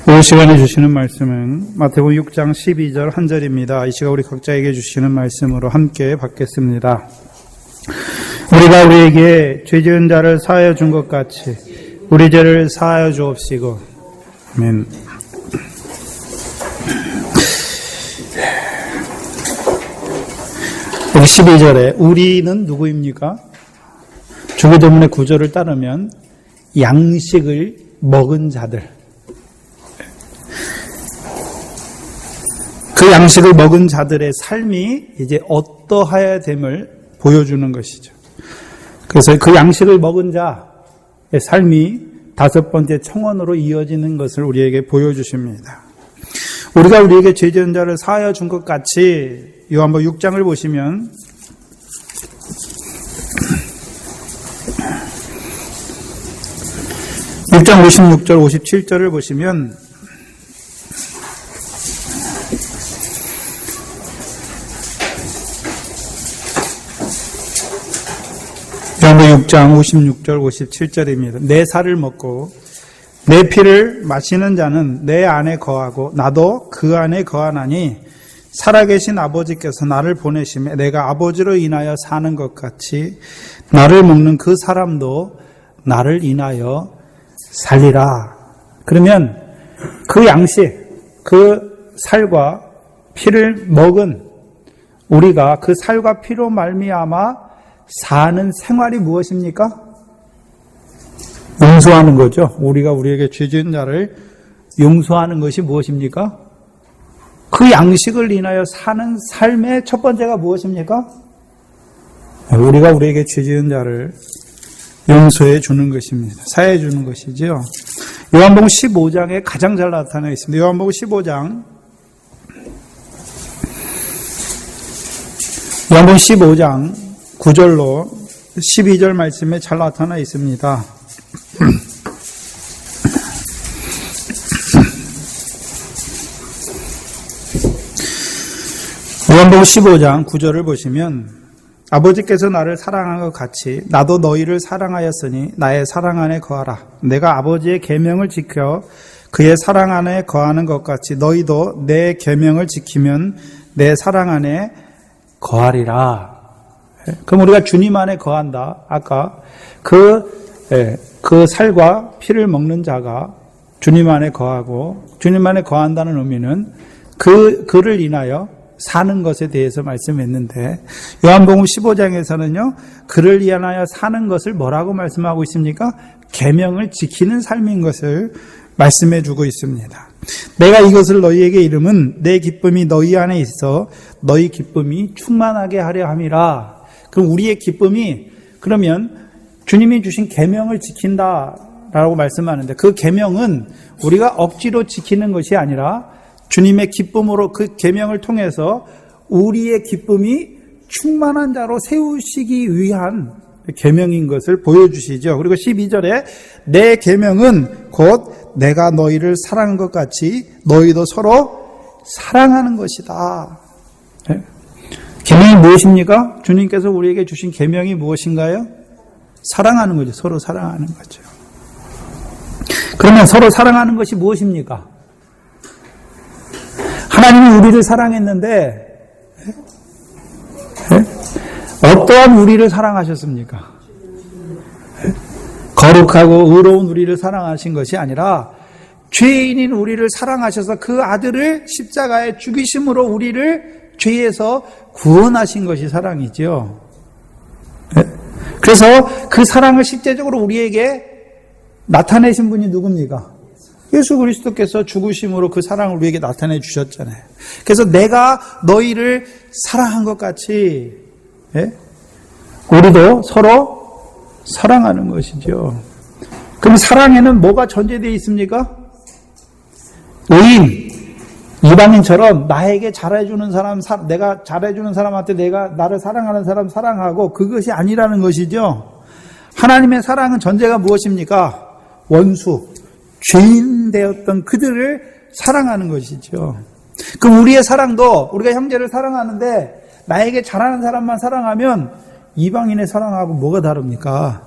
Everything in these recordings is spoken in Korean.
오늘 시간에 주시는 말씀은 마태복음 6장 12절 한 절입니다. 이 시간 우리 각자에게 주시는 말씀으로 함께 받겠습니다. 우리가 우리에게 죄 지은 자를 사하여 준 것 같이 우리 죄를 사하여 주옵시고. 아멘. 여기 12절에 우리는 누구입니까? 주기도문의 구절을 따르면 양식을 먹은 자들. 그 양식을 먹은 자들의 삶이 이제 어떠하여야 됨을 보여주는 것이죠. 그래서 그 양식을 먹은 자의 삶이 다섯 번째 청원으로 이어지는 것을 우리에게 보여주십니다. 우리가 우리에게 죄 지은 자를 사하여 준 것 같이 요한복음 6장을 보시면 (6장) 56절 57절을 보시면 요한복음 6장 56절 57절입니다. 내 살을 먹고 내 피를 마시는 자는 내 안에 거하고 나도 그 안에 거하나니 살아계신 아버지께서 나를 보내심에 내가 아버지로 인하여 사는 것 같이 나를 먹는 그 사람도 나를 인하여 살리라. 그러면 그 양식, 그 살과 피를 먹은 우리가 그 살과 피로 말미암아 사는 생활이 무엇입니까? 용서하는 거죠. 우리가 우리에게 죄 지은 자를 용서하는 것이 무엇입니까? 그 양식을 인하여 사는 삶의 첫 번째가 무엇입니까? 우리가 우리에게 죄 지은 자를 용서해 주는 것입니다. 사해 주는 것이죠. 요한복음 15장에 가장 잘 나타나 있습니다. 요한복음 15장 9절로 12절 말씀에 잘 나타나 있습니다. 요한복음 15장 9절을 보시면 아버지께서 나를 사랑한 것 같이 나도 너희를 사랑하였으니 나의 사랑 안에 거하라. 내가 아버지의 계명을 지켜 그의 사랑 안에 거하는 것 같이 너희도 내 계명을 지키면 내 사랑 안에 거하리라. 그럼 우리가 주님 안에 거한다. 아까 그 살과 피를 먹는 자가 주님 안에 거하고 주님 안에 거한다는 의미는 그를 인하여 사는 것에 대해서 말씀했는데 요한복음 15장에서는요. 그를 인하여 사는 것을 뭐라고 말씀하고 있습니까? 계명을 지키는 삶인 것을 말씀해 주고 있습니다. 내가 이것을 너희에게 이름은 내 기쁨이 너희 안에 있어 너희 기쁨이 충만하게 하려 함이라. 그럼 우리의 기쁨이 그러면 주님이 주신 계명을 지킨다라고 말씀하는데 그 계명은 우리가 억지로 지키는 것이 아니라 주님의 기쁨으로 그 계명을 통해서 우리의 기쁨이 충만한 자로 세우시기 위한 계명인 것을 보여주시죠. 그리고 12절에 내 계명은 곧 내가 너희를 사랑한 것 같이 너희도 서로 사랑하는 것이다. 계명이 무엇입니까? 주님께서 우리에게 주신 계명이 무엇인가요? 사랑하는 거죠. 서로 사랑하는 거죠. 그러면 서로 사랑하는 것이 무엇입니까? 하나님이 우리를 사랑했는데 어떠한 우리를 사랑하셨습니까? 거룩하고 의로운 우리를 사랑하신 것이 아니라 죄인인 우리를 사랑하셔서 그 아들을 십자가에 죽이심으로 우리를 죄에서 구원하신 것이 사랑이죠. 그래서 그 사랑을 실제적으로 우리에게 나타내신 분이 누굽니까? 예수 그리스도께서 죽으심으로 그 사랑을 우리에게 나타내 주셨잖아요. 그래서 내가 너희를 사랑한 것 같이 우리도 서로 사랑하는 것이죠. 그럼 사랑에는 뭐가 전제되어 있습니까? 의인, 이방인처럼 나에게 잘해주는 사람, 내가 잘해주는 사람한테 내가 나를 사랑하는 사람 사랑하고 그것이 아니라는 것이죠. 하나님의 사랑은 전제가 무엇입니까? 원수, 죄인 되었던 그들을 사랑하는 것이죠. 그럼 우리의 사랑도 우리가 형제를 사랑하는데 나에게 잘하는 사람만 사랑하면 이방인의 사랑하고 뭐가 다릅니까?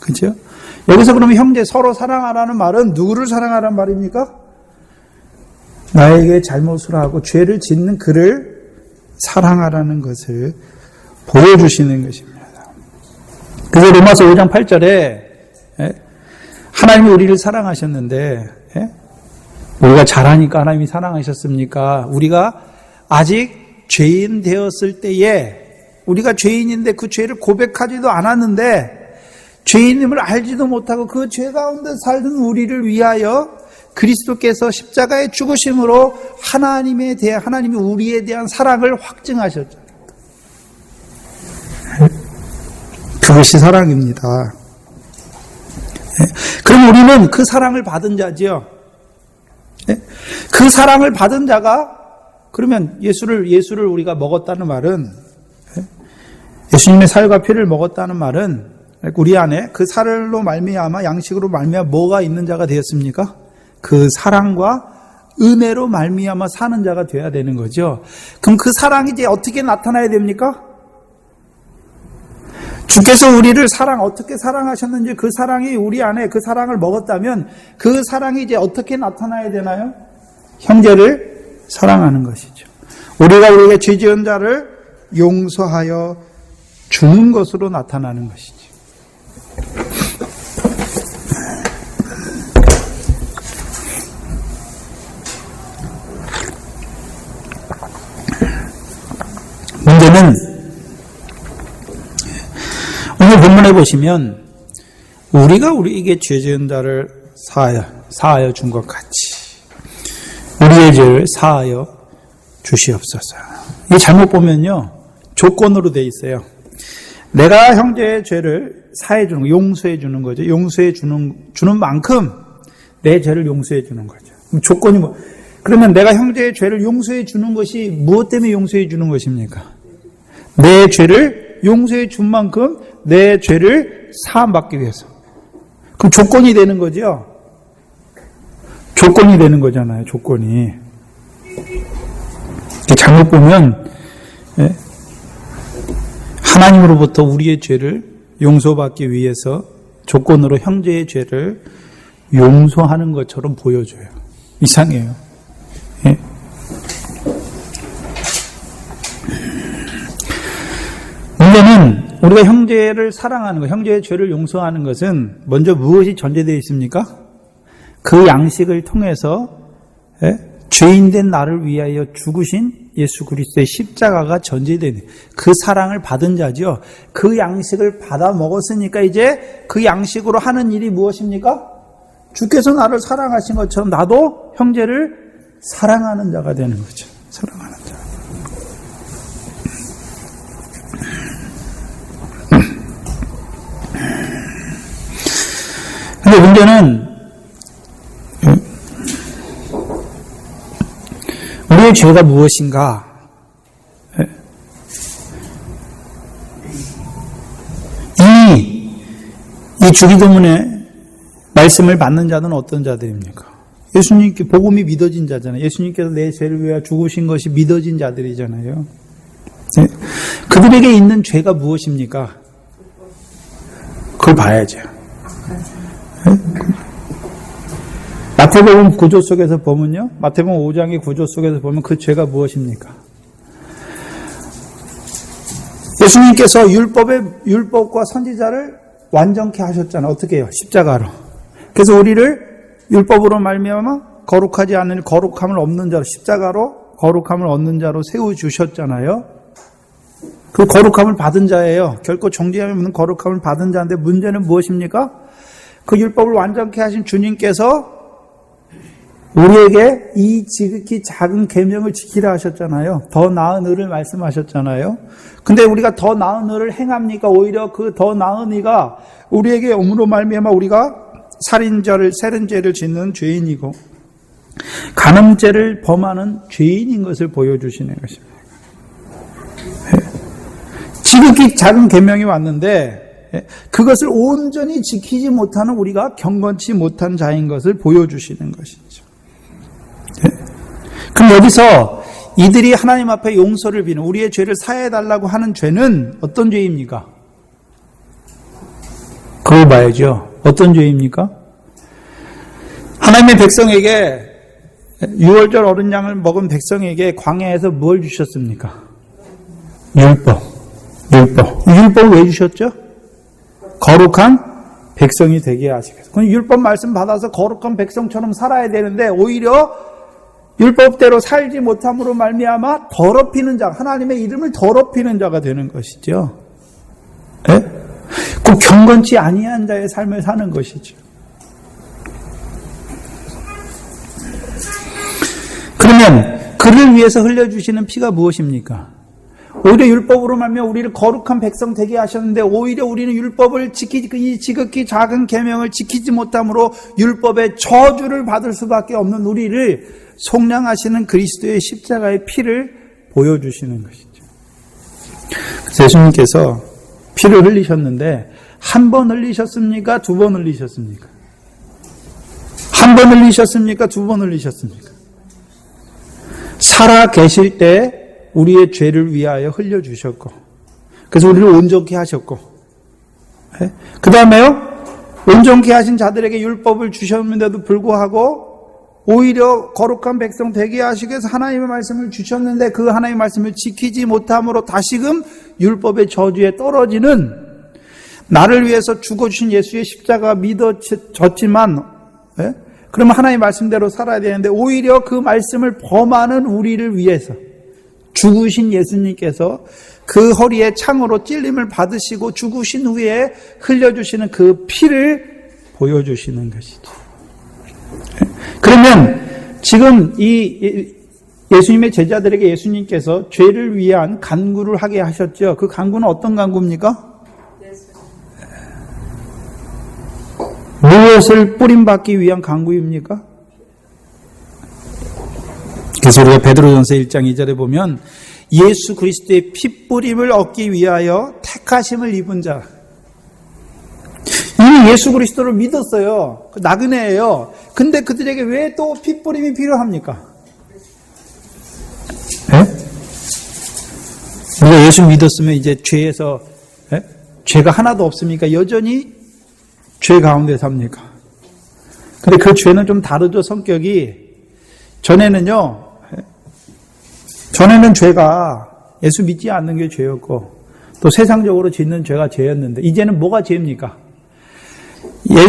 그렇죠? 여기서 그러면 형제 서로 사랑하라는 말은 누구를 사랑하라는 말입니까? 나에게 잘못을 하고 죄를 짓는 그를 사랑하라는 것을 보여주시는 것입니다. 그래서 로마서 5장 8절에 하나님이 우리를 사랑하셨는데 우리가 잘하니까 하나님이 사랑하셨습니까? 우리가 아직 죄인 되었을 때에 우리가 죄인인데 그 죄를 고백하지도 않았는데 죄인임을 알지도 못하고 그 죄 가운데 살던 우리를 위하여 그리스도께서 십자가의 죽으심으로 하나님이 우리에 대한 사랑을 확증하셨죠. 그것이 사랑입니다. 그럼 우리는 그 사랑을 받은 자지요. 그 사랑을 받은 자가 그러면 예수를 우리가 먹었다는 말은 예수님의 살과 피를 먹었다는 말은 우리 안에 그 살로 말미암아 양식으로 말미암아 뭐가 있는 자가 되었습니까? 그 사랑과 은혜로 말미암아 사는 자가 되어야 되는 거죠. 그럼 그 사랑이 이제 어떻게 나타나야 됩니까? 주께서 우리를 어떻게 사랑하셨는지 그 사랑이 우리 안에 그 사랑을 먹었다면 그 사랑이 이제 어떻게 나타나야 되나요? 형제를 사랑하는 것이죠. 우리가 우리에게 죄 지은 자를 용서하여 주는 것으로 나타나는 것이죠. 문제는 오늘 본문에 보시면 우리가 우리에게 죄 지은 자를 사하여 준 것 같이 우리의 죄를 사하여 주시옵소서. 이 잘못 보면요 조건으로 돼 있어요. 내가 형제의 죄를 사해 주는 거, 용서해 주는 거죠. 용서해 주는 만큼 내 죄를 용서해 주는 거죠. 조건이 그러면 내가 형제의 죄를 용서해 주는 것이 무엇 때문에 용서해 주는 것입니까? 내 죄를 용서해 준 만큼 내 죄를 사함받기 위해서. 그럼 조건이 되는 거죠. 조건이 되는 거잖아요. 조건이. 잘못 보면 하나님으로부터 우리의 죄를 용서받기 위해서 조건으로 형제의 죄를 용서하는 것처럼 보여줘요. 이상해요. 문제는 우리가 형제를 사랑하는 것, 형제의 죄를 용서하는 것은 먼저 무엇이 전제되어 있습니까? 그 양식을 통해서 죄인된 나를 위하여 죽으신 예수 그리스도의 십자가가 전제되는 그 사랑을 받은 자죠. 그 양식을 받아 먹었으니까 이제 그 양식으로 하는 일이 무엇입니까? 주께서 나를 사랑하신 것처럼 나도 형제를 사랑하는 자가 되는 거죠. 사랑하는 자. 근데 문제는 우리의 죄가 무엇인가? 이 주기도문의 말씀을 받는 자는 어떤 자들입니까? 예수님께 복음이 믿어진 자잖아요. 예수님께서 내 죄를 위하여 죽으신 것이 믿어진 자들이잖아요. 그들에게 있는 죄가 무엇입니까? 그걸 봐야죠. 마태복음 구조 속에서 보면요. 마태복음 5장의 구조 속에서 보면 그 죄가 무엇입니까? 예수님께서 율법과 선지자를 완전케 하셨잖아요. 어떻게 해요? 십자가로. 그래서 우리를 율법으로 말미암아 거룩하지 않은 거룩함을 얻는 자로 십자가로 거룩함을 얻는 자로 세워주셨잖아요. 그 거룩함을 받은 자예요. 결코 정죄함이 없는 거룩함을 받은 자인데 문제는 무엇입니까? 그 율법을 완전케 하신 주님께서 우리에게 이 지극히 작은 계명을 지키라 하셨잖아요. 더 나은 의를 말씀하셨잖아요. 근데 우리가 더 나은 의를 행합니까? 오히려 그 더 나은 의가 우리에게 om으로 말미암아 우리가 세른죄를 짓는 죄인이고 간음죄를 범하는 죄인인 것을 보여주시는 것입니다. 지극히 작은 계명이 왔는데 그것을 온전히 지키지 못하는 우리가 경건치 못한 자인 것을 보여주시는 것이죠. 그럼 여기서 이들이 하나님 앞에 용서를 비는 우리의 죄를 사해달라고 하는 죄는 어떤 죄입니까? 그걸 봐야죠. 어떤 죄입니까? 하나님의 백성에게 유월절 어린 양을 먹은 백성에게 광야에서 뭘 주셨습니까? 율법. 율법을 왜 주셨죠? 거룩한 백성이 되게 하시기 위해서. 그럼 율법 말씀 받아서 거룩한 백성처럼 살아야 되는데 오히려 율법대로 살지 못함으로 말미암아 더럽히는 자, 하나님의 이름을 더럽히는 자가 되는 것이죠. 예? 꼭 경건치 아니한 자의 삶을 사는 것이죠. 그러면 그를 위해서 흘려주시는 피가 무엇입니까? 오히려 율법으로 말미암아 우리를 거룩한 백성 되게 하셨는데 오히려 우리는 율법을 이 지극히 작은 계명을 지키지 못함으로 율법의 저주를 받을 수밖에 없는 우리를 속량하시는 그리스도의 십자가의 피를 보여주시는 것이죠. 그래서 예수님께서 피를 흘리셨는데 한 번 흘리셨습니까? 두 번 흘리셨습니까? 한 번 흘리셨습니까? 두 번 흘리셨습니까? 살아 계실 때 우리의 죄를 위하여 흘려주셨고, 그래서 우리를 온전케 하셨고, 그 다음에요, 온전케 하신 자들에게 율법을 주셨는데도 불구하고, 오히려 거룩한 백성 되게 하시기 위해서 하나님의 말씀을 주셨는데, 그 하나님의 말씀을 지키지 못함으로 다시금 율법의 저주에 떨어지는, 나를 위해서 죽어주신 예수의 십자가 믿어졌지만, 그러면 하나님의 말씀대로 살아야 되는데, 오히려 그 말씀을 범하는 우리를 위해서, 죽으신 예수님께서 그 허리에 창으로 찔림을 받으시고 죽으신 후에 흘려주시는 그 피를 보여주시는 것이죠. 그러면 지금 이 예수님의 제자들에게 예수님께서 죄를 위한 간구를 하게 하셨죠. 그 간구는 어떤 간구입니까? 무엇을 뿌림받기 위한 간구입니까? 그래서 우리가 베드로전서 1장 2절에 보면 예수 그리스도의 핏뿌림을 얻기 위하여 택하심을 입은 자. 이미 예수 그리스도를 믿었어요. 나그네예요. 근데 그들에게 왜 또 핏뿌림이 필요합니까? 우리가 예수 믿었으면 이제 죄에서 죄가 하나도 없습니까? 여전히 죄 가운데 삽니까? 근데 그 죄는 좀 다르죠, 성격이. 전에는 죄가 예수 믿지 않는 게 죄였고 또 세상적으로 짓는 죄가 죄였는데 이제는 뭐가 죄입니까?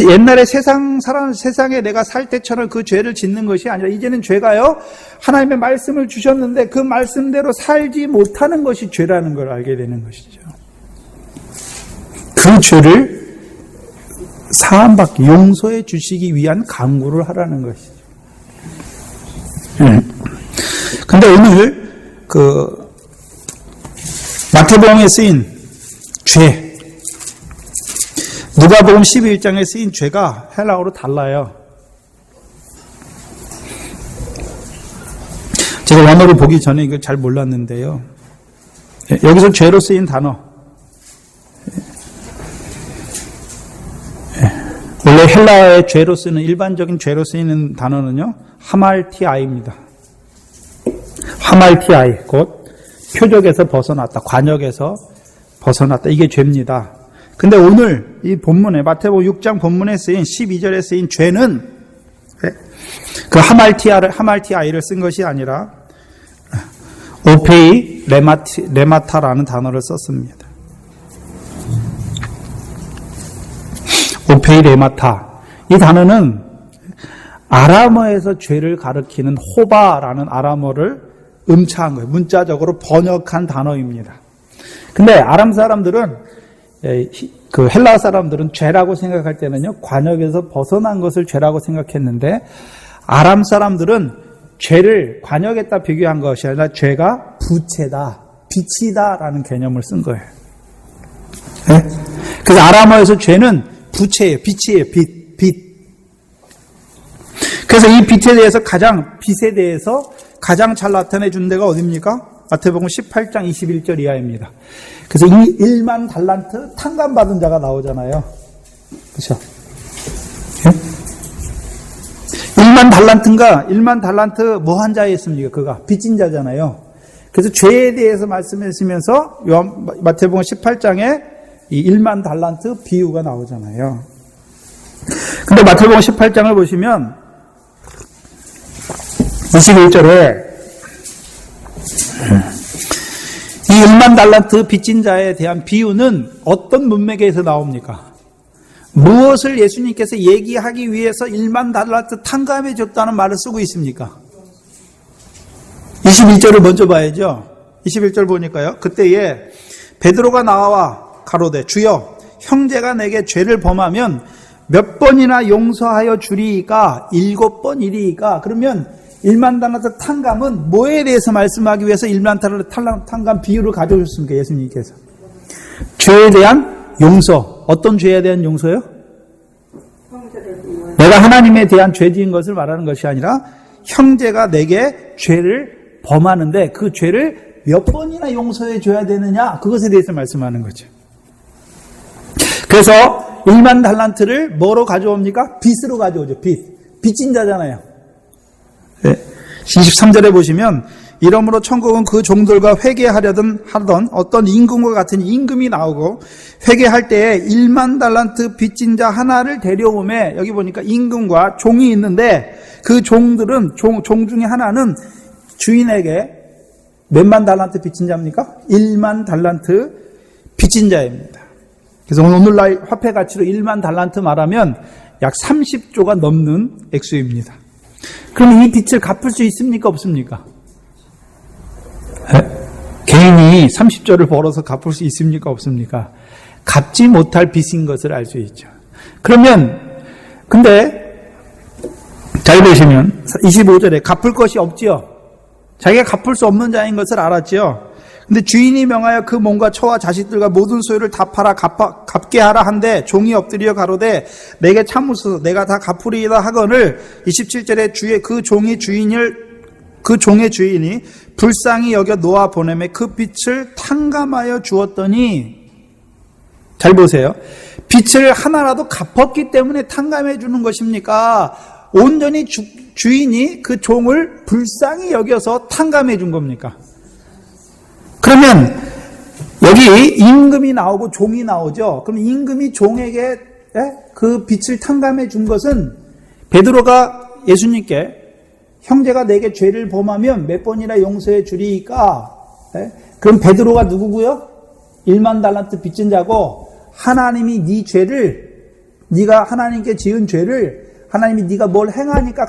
옛날에 세상에 내가 살 때처럼 그 죄를 짓는 것이 아니라 이제는 죄가요, 하나님의 말씀을 주셨는데 그 말씀대로 살지 못하는 것이 죄라는 걸 알게 되는 것이죠. 그 죄를 사함받기, 용서해 주시기 위한 간구를 하라는 것이죠. 근데 오늘 마태복음에 쓰인 죄, 누가복음 12장에 쓰인 죄가 헬라어로 달라요. 제가 원어를 보기 전에 이걸 잘 몰랐는데요. 여기서 죄로 쓰인 단어, 원래 헬라어의 죄로 쓰는, 일반적인 죄로 쓰이는 단어는요, 하말티아입니다. 하말티아이, 곧 표적에서 벗어났다, 관역에서 벗어났다, 이게 죄입니다. 근데 오늘 이 본문에, 마태복음 6장 본문에 쓰인 12절에 쓰인 죄는 그 하말티아이를 쓴 것이 아니라 오페이 레마타라는 단어를 썼습니다. 오페이 레마타, 이 단어는 아람어에서 죄를 가리키는 호바라는 아람어를 음차한 거예요. 문자적으로 번역한 단어입니다. 근데 아람 사람들은, 그 헬라 사람들은 죄라고 생각할 때는요, 관역에서 벗어난 것을 죄라고 생각했는데, 아람 사람들은 죄를 관역에다 비교한 것이 아니라 죄가 부채다, 빛이다라는 개념을 쓴 거예요. 네? 그래서 아람어에서 죄는 부채예요, 빛이에요, 빛. 그래서 이 빛에 대해서 빛에 대해서 가장 잘 나타내 준 데가 어디입니까? 마태복음 18장 21절 이하입니다. 그래서 이 1만 달란트 탕감 받은 자가 나오잖아요. 그렇죠? 1만 달란트 뭐 한 자였습니까? 그가 빚진 자잖아요. 그래서 죄에 대해서 말씀하시면서 마태복음 18장에 이 1만 달란트 비유가 나오잖아요. 근데 마태복음 18장을 보시면 21절에 이 1만 달란트 빚진 자에 대한 비유는 어떤 문맥에서 나옵니까? 무엇을 예수님께서 얘기하기 위해서 1만 달란트 탕감해 줬다는 말을 쓰고 있습니까? 21절을 먼저 봐야죠. 21절 보니까요. 그때에 베드로가 나와 가로되 주여 형제가 내게 죄를 범하면 몇 번이나 용서하여 주리이까? 7번이리이까? 그러면 1만 달란트 탕감은 뭐에 대해서 말씀하기 위해서 1만 달란트 탕감 비유를 가져오셨습니까? 예수님께서. 죄에 대한 용서. 어떤 죄에 대한 용서요? 내가 하나님에 대한 죄 지은 것을 말하는 것이 아니라 형제가 내게 죄를 범하는데 그 죄를 몇 번이나 용서해 줘야 되느냐? 그것에 대해서 말씀하는 거죠. 그래서 1만 달란트를 뭐로 가져옵니까? 빚으로 가져오죠. 빚진 자잖아요. 네. 23절에 보시면 이러므로 천국은 그 종들과 회개하려던 하던 어떤 임금과 같은 임금이 나오고 회개할 때에 1만 달란트 빚진 자 하나를 데려오매 여기 보니까 임금과 종이 있는데 그 종들은 종 중에 하나는 주인에게 몇만 달란트 빚진 자입니까? 1만 달란트 빚진 자입니다. 그래서 오늘날 화폐 가치로 1만 달란트 말하면 약 30조가 넘는 액수입니다. 그럼 이 빚을 갚을 수 있습니까? 없습니까? 개인이 30조를 벌어서 갚을 수 있습니까? 없습니까? 갚지 못할 빚인 것을 알 수 있죠. 그러면 근데 잘 보시면 25절에 갚을 것이 없지요. 자기가 갚을 수 없는 자인 것을 알았지요. 근데 주인이 명하여 그 몸과 처와 자식들과 모든 소유를 다 팔아 갚게 하라 한데 종이 엎드려 가로되 내게 참으소서 내가 다 갚으리이다 하거늘 27절에 그 종의 주인이 불쌍히 여겨 놓아 보내매 그 빚을 탕감하여 주었더니 잘 보세요. 빚을 하나라도 갚았기 때문에 탕감해 주는 것입니까? 온전히 주인이 그 종을 불쌍히 여겨서 탕감해 준 겁니까? 그러면 여기 임금이 나오고 종이 나오죠. 그럼 임금이 종에게 그 빚을 탕감해 준 것은 베드로가 예수님께 형제가 내게 죄를 범하면 몇 번이나 용서해 주리이까? 그럼 베드로가 누구고요? 1만 달란트 빚진 자고 하나님이 네 죄를 네가 하나님께 지은 죄를 하나님이 네가 뭘 행하니까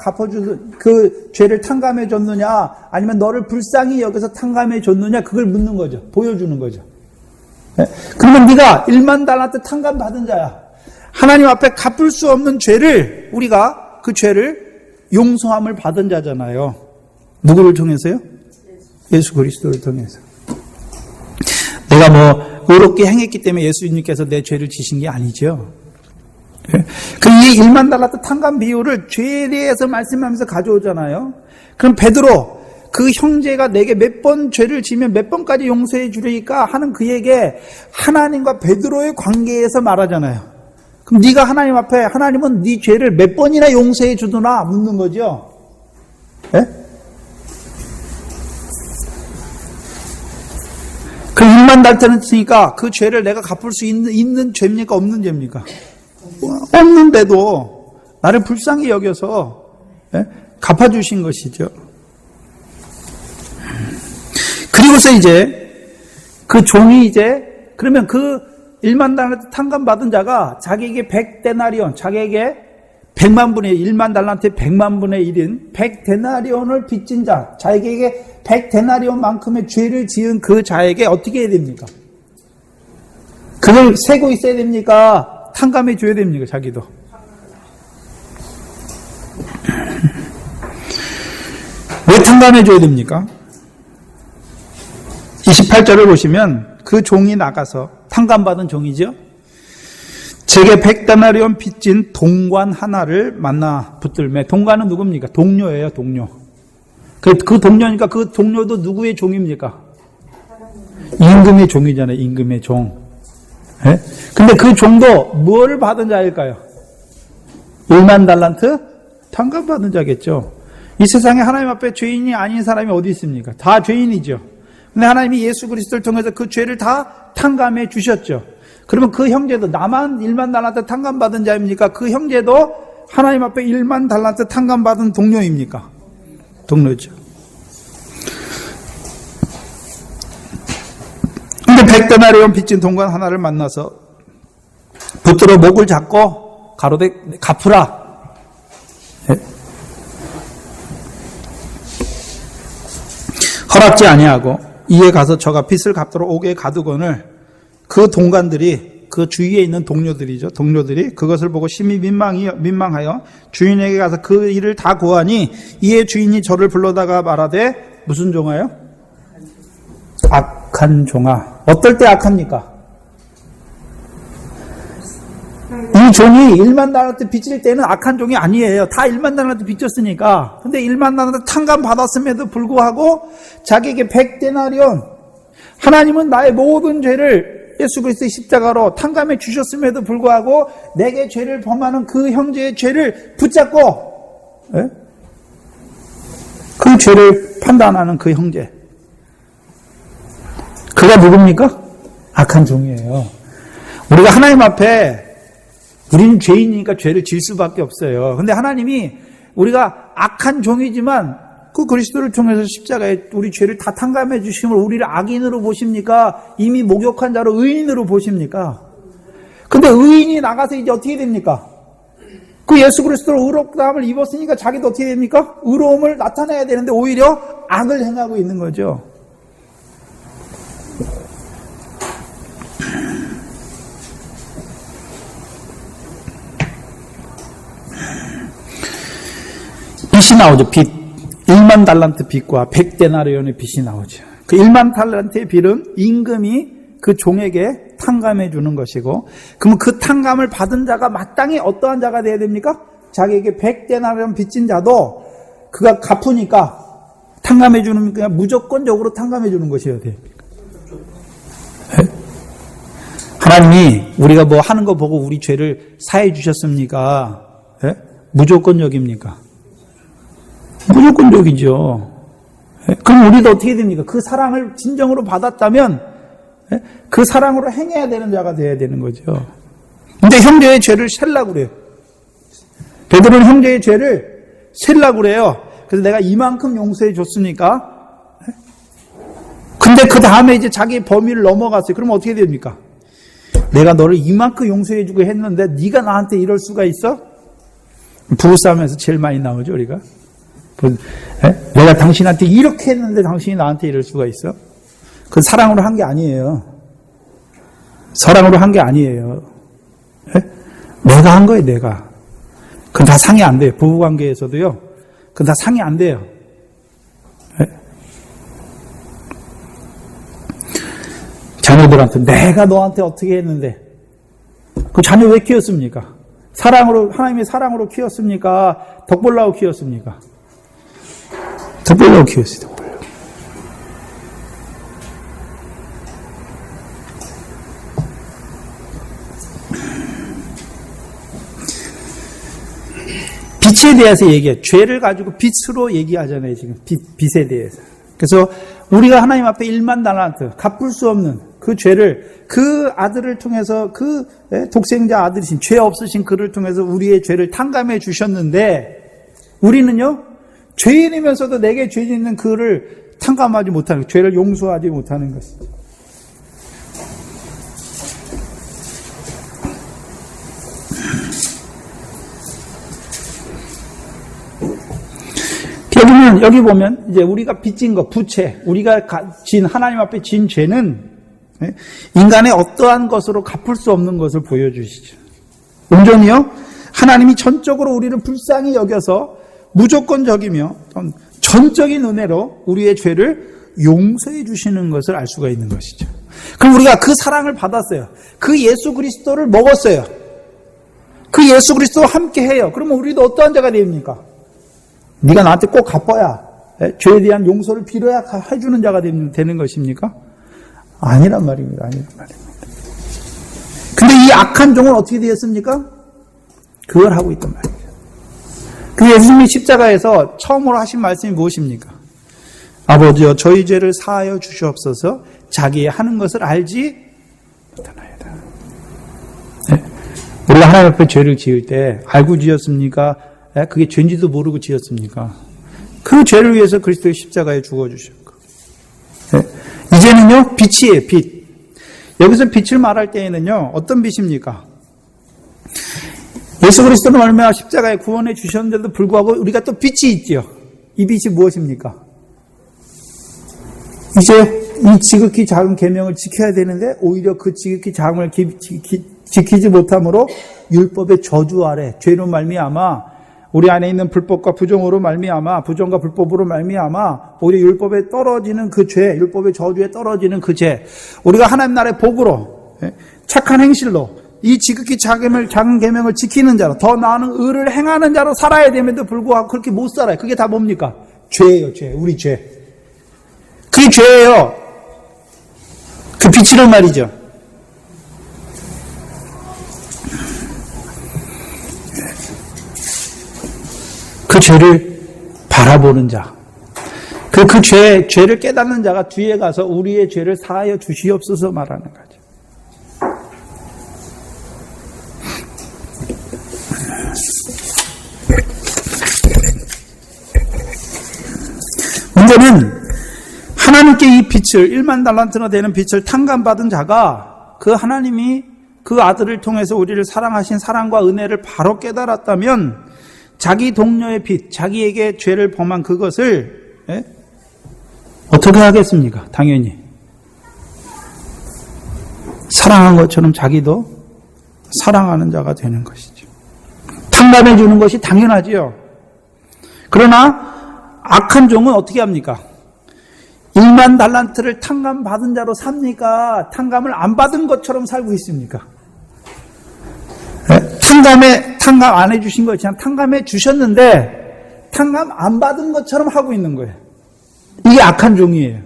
그 죄를 탕감해 줬느냐 아니면 너를 불쌍히 여기서 탕감해 줬느냐 그걸 묻는 거죠. 보여주는 거죠. 그러면 네가 1만 달란트 탕감 받은 자야. 하나님 앞에 갚을 수 없는 죄를 우리가 그 죄를 용서함을 받은 자잖아요. 누구를 통해서요? 예수 그리스도를 통해서. 내가 뭐 의롭게 행했기 때문에 예수님께서 내 죄를 지신 게 아니죠. 이 1만 달란트 탕감 비유를 죄에 대해서 말씀하면서 가져오잖아요. 그럼 베드로 그 형제가 내게 몇 번 죄를 지면 몇 번까지 용서해 주리까 하는 그에게 하나님과 베드로의 관계에서 말하잖아요. 그럼 네가 하나님 앞에 하나님은 네 죄를 몇 번이나 용서해 주더나 묻는 거죠. 예? 그 1만 달란트는 쓰니까 그 죄를 내가 갚을 수 있는 죄입니까? 없는 죄입니까? 없는데도 나를 불쌍히 여겨서 갚아주신 것이죠. 그리고서 이제 그 종이 그러면 그 1만 달란트 탕감 받은 자가 자기에게 100데나리온, 자기에게 100만 분의 1만 달란트의 100만 분의 1인 100데나리온을 빚진 자, 자기에게 100데나리온만큼의 죄를 지은 그 자에게 어떻게 해야 됩니까? 그걸 세고 있어야 됩니까? 탕감해 줘야 됩니까? 자기도. 왜 탕감해 줘야 됩니까? 28절을 보시면 그 종이 나가서 탕감받은 종이죠. 제게 100데나리온 빚진 동관 하나를 만나 붙들매. 동관은 누굽니까? 동료예요. 동료. 그 동료니까 그 동료도 누구의 종입니까? 임금의 종이잖아요. 임금의 종. 예? 근데 그 종도 뭘 받은 자일까요? 1만 달란트 탕감받은 자겠죠. 이 세상에 하나님 앞에 죄인이 아닌 사람이 어디 있습니까? 다 죄인이죠. 근데 하나님이 예수 그리스도를 통해서 그 죄를 다 탕감해 주셨죠. 그러면 그 형제도 나만 1만 달란트 탕감받은 자입니까? 그 형제도 하나님 앞에 1만 달란트 탕감받은 동료입니까? 동료죠. 근데 100데나리온 빚진 동관 하나를 만나서 붙들어 목을 잡고 가로되 갚으라. 네? 허락지 아니하고 이에 가서 저가 빚을 갚도록 옥에 가두거늘 그 동관들이 그 주위에 있는 동료들이죠. 동료들이 그것을 보고 심히 민망하여 주인에게 가서 그 일을 다 고하니 이에 주인이 저를 불러다가 말하되 무슨 종아요? 악한 종아. 어떨 때 악합니까? 이 종이 1만 달란트 빚질 때는 악한 종이 아니에요. 다 1만 달란트 빚졌으니까. 근데 1만 달란트 탕감 받았음에도 불구하고 자기에게 100데나리온, 하나님은 나의 모든 죄를 예수 그리스도의 십자가로 탕감해 주셨음에도 불구하고 내게 죄를 범하는 그 형제의 죄를 붙잡고, 예? 그 죄를 판단하는 그 형제, 그가 누굽니까? 악한 종이에요. 우리가 하나님 앞에 우리는 죄인이니까 죄를 질 수밖에 없어요. 근데 하나님이 우리가 악한 종이지만 그 그리스도를 통해서 십자가에 우리 죄를 다 탕감해 주심을 우리를 악인으로 보십니까? 이미 목욕한 자로 의인으로 보십니까? 근데 의인이 나가서 이제 어떻게 됩니까? 그 예수 그리스도로 의롭다함을 입었으니까 자기도 어떻게 됩니까? 의로움을 나타내야 되는데 오히려 악을 행하고 있는 거죠. 빚이 나오죠. 빚. 1만 달란트 빚과 100데나리온의 빚이 나오죠. 그 1만 달란트의 빚은 임금이 그 종에게 탕감해 주는 것이고, 그러면 그 탕감을 받은 자가 마땅히 어떠한 자가 되어야 됩니까? 자기에게 100데나리온 빚진 자도 그가 갚으니까 탕감해 주는, 그냥 무조건적으로 탕감해 주는 것이어야 됩니까? 하나님이 우리가 뭐 하는 거 보고 우리 죄를 사해 주셨습니까? 예? 무조건적입니까? 무조건적이죠. 그럼 우리도 어떻게 됩니까? 그 사랑을 진정으로 받았다면 그 사랑으로 행해야 되는 자가 되어야 되는 거죠. 근데 형제의 죄를 셀라고 그래요. 베드로는 형제의 죄를 셀라고 그래요. 그래서 내가 이만큼 용서해 줬으니까. 근데 그 다음에 이제 자기의 범위를 넘어갔어요. 그럼 어떻게 됩니까? 내가 너를 이만큼 용서해 주고 했는데 네가 나한테 이럴 수가 있어? 부부싸움에서 제일 많이 나오죠, 우리가. 내가 당신한테 이렇게 했는데 당신이 나한테 이럴 수가 있어? 그건 사랑으로 한 게 아니에요. 사랑으로 한 게 아니에요. 내가 한 거예요, 내가. 그건 다 상의 안 돼요. 부부관계에서도요. 그건 다 상의 안 돼요. 자녀들한테 내가 너한테 어떻게 했는데 그 자녀 왜 키웠습니까? 사랑으로, 하나님의 사랑으로 키웠습니까? 덕보려고 키웠습니까? 덕보려고 키웠어요. 덕보려고. 빛에 대해서 얘기해. 죄를 가지고 빛으로 얘기하잖아요. 지금 빛에 대해서. 그래서 우리가 하나님 앞에 1만 달란트 갚을 수 없는 그 죄를 그 아들을 통해서 그 독생자 아들이신 죄 없으신 그를 통해서 우리의 죄를 탕감해 주셨는데 우리는요 죄인이면서도 내게 죄 짓는 그를 탕감하지 못하는, 죄를 용서하지 못하는 것이죠. 여기 보면 이제 우리가 빚진 것, 부채, 우리가 진 하나님 앞에 진 죄는 인간의 어떠한 것으로 갚을 수 없는 것을 보여주시죠. 온전히요 하나님이 전적으로 우리를 불쌍히 여겨서 무조건적이며 전적인 은혜로 우리의 죄를 용서해 주시는 것을 알 수가 있는 것이죠. 그럼 우리가 그 사랑을 받았어요. 그 예수 그리스도를 먹었어요. 그 예수 그리스도와 함께 해요. 그러면 우리도 어떠한 자가 됩니까? 네가 나한테 꼭 갚아야, 죄에 대한 용서를 빌어야 해주는 자가 되는 것입니까? 아니란 말입니다. 아니란 말입니다. 근데 이 악한 종은 어떻게 되었습니까? 그걸 하고 있단 말이에요. 그 예수님이 십자가에서 처음으로 하신 말씀이 무엇입니까? 아버지여 저희 죄를 사하여 주시옵소서. 자기의 하는 것을 알지 못하나이다. 네. 우리가 하나님 앞에 죄를 지을 때 알고 지었습니까? 그게 죄인지도 모르고 지었습니까? 그 죄를 위해서 그리스도의 십자가에 죽어주셨고. 네. 이제는요, 빛이에요, 빛. 여기서 빛을 말할 때에는요, 어떤 빛입니까? 예수 그리스도는 얼마나 십자가에 구원해 주셨는데도 불구하고 우리가 또 빛이 있지요. 이 빛이 무엇입니까? 이제 이 지극히 작은 계명을 지켜야 되는데 오히려 그 지극히 작은 지키지 못함으로 율법의 저주 아래 죄로 말미암아 우리 안에 있는 불법과 부정으로 말미암아 부정과 불법으로 말미암아 오히려 율법에 떨어지는 그 죄, 율법의 저주에 떨어지는 그 죄, 우리가 하나님 나라의 복으로 착한 행실로 이 지극히 작은 계명을 지키는 자로 더 나은 의를 행하는 자로 살아야 됨에도 불구하고 그렇게 못 살아요. 그게 다 뭡니까? 죄예요, 죄. 우리 죄. 그게 죄예요. 그 빛이란 말이죠. 그 죄를 바라보는 자. 죄를 깨닫는 자가 뒤에 가서 우리의 죄를 사하여 주시옵소서 말하는 거죠. 문제는 하나님께 이 빛을 1만 달란트나 되는 빛을 탕감받은 자가 그 하나님이 그 아들을 통해서 우리를 사랑하신 사랑과 은혜를 바로 깨달았다면 자기 동료의 빛, 자기에게 죄를 범한 그것을 어떻게 하겠습니까? 당연히 사랑한 것처럼 자기도 사랑하는 자가 되는 것이죠. 탕감해 주는 것이 당연하지요. 그러나 악한 종은 어떻게 합니까? 1만 달란트를 탕감받은 자로 삽니까? 탕감을 안 받은 것처럼 살고 있습니까? 탕감 안 해주신 것이 아니라 탕감해 주셨는데 탕감 안 받은 것처럼 하고 있는 거예요. 이게 악한 종이에요.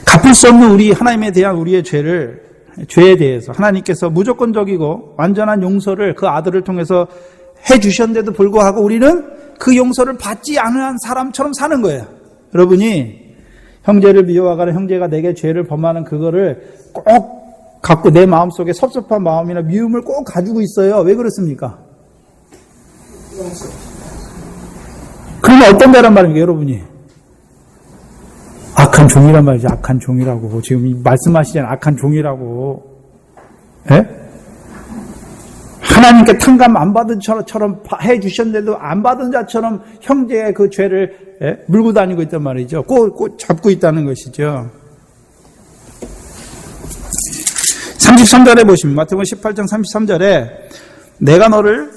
갚을 수 없는 우리 하나님에 대한 우리의 죄에 대해서 하나님께서 무조건적이고 완전한 용서를 그 아들을 통해서 해주셨는데도 불구하고 우리는 그 용서를 받지 않은 사람처럼 사는 거예요. 여러분이 형제를 미워하거나 형제가 내게 죄를 범하는 그거를 꼭 갖고 내 마음속에 섭섭한 마음이나 미움을 꼭 가지고 있어요. 왜 그렇습니까? 그러면 어떤 데란 말입니까, 여러분이? 악한 종이란 말이죠. 악한 종이라고. 지금 말씀하시잖아요. 악한 종이라고. 예? 하나님께 탕감 안 받은 처럼 해주셨는데도 안 받은 자처럼 형제의 그 죄를 물고 다니고 있단 말이죠. 꼭 잡고 있다는 것이죠. 33절에 보시면 마태복음 18장 33절에 내가 너를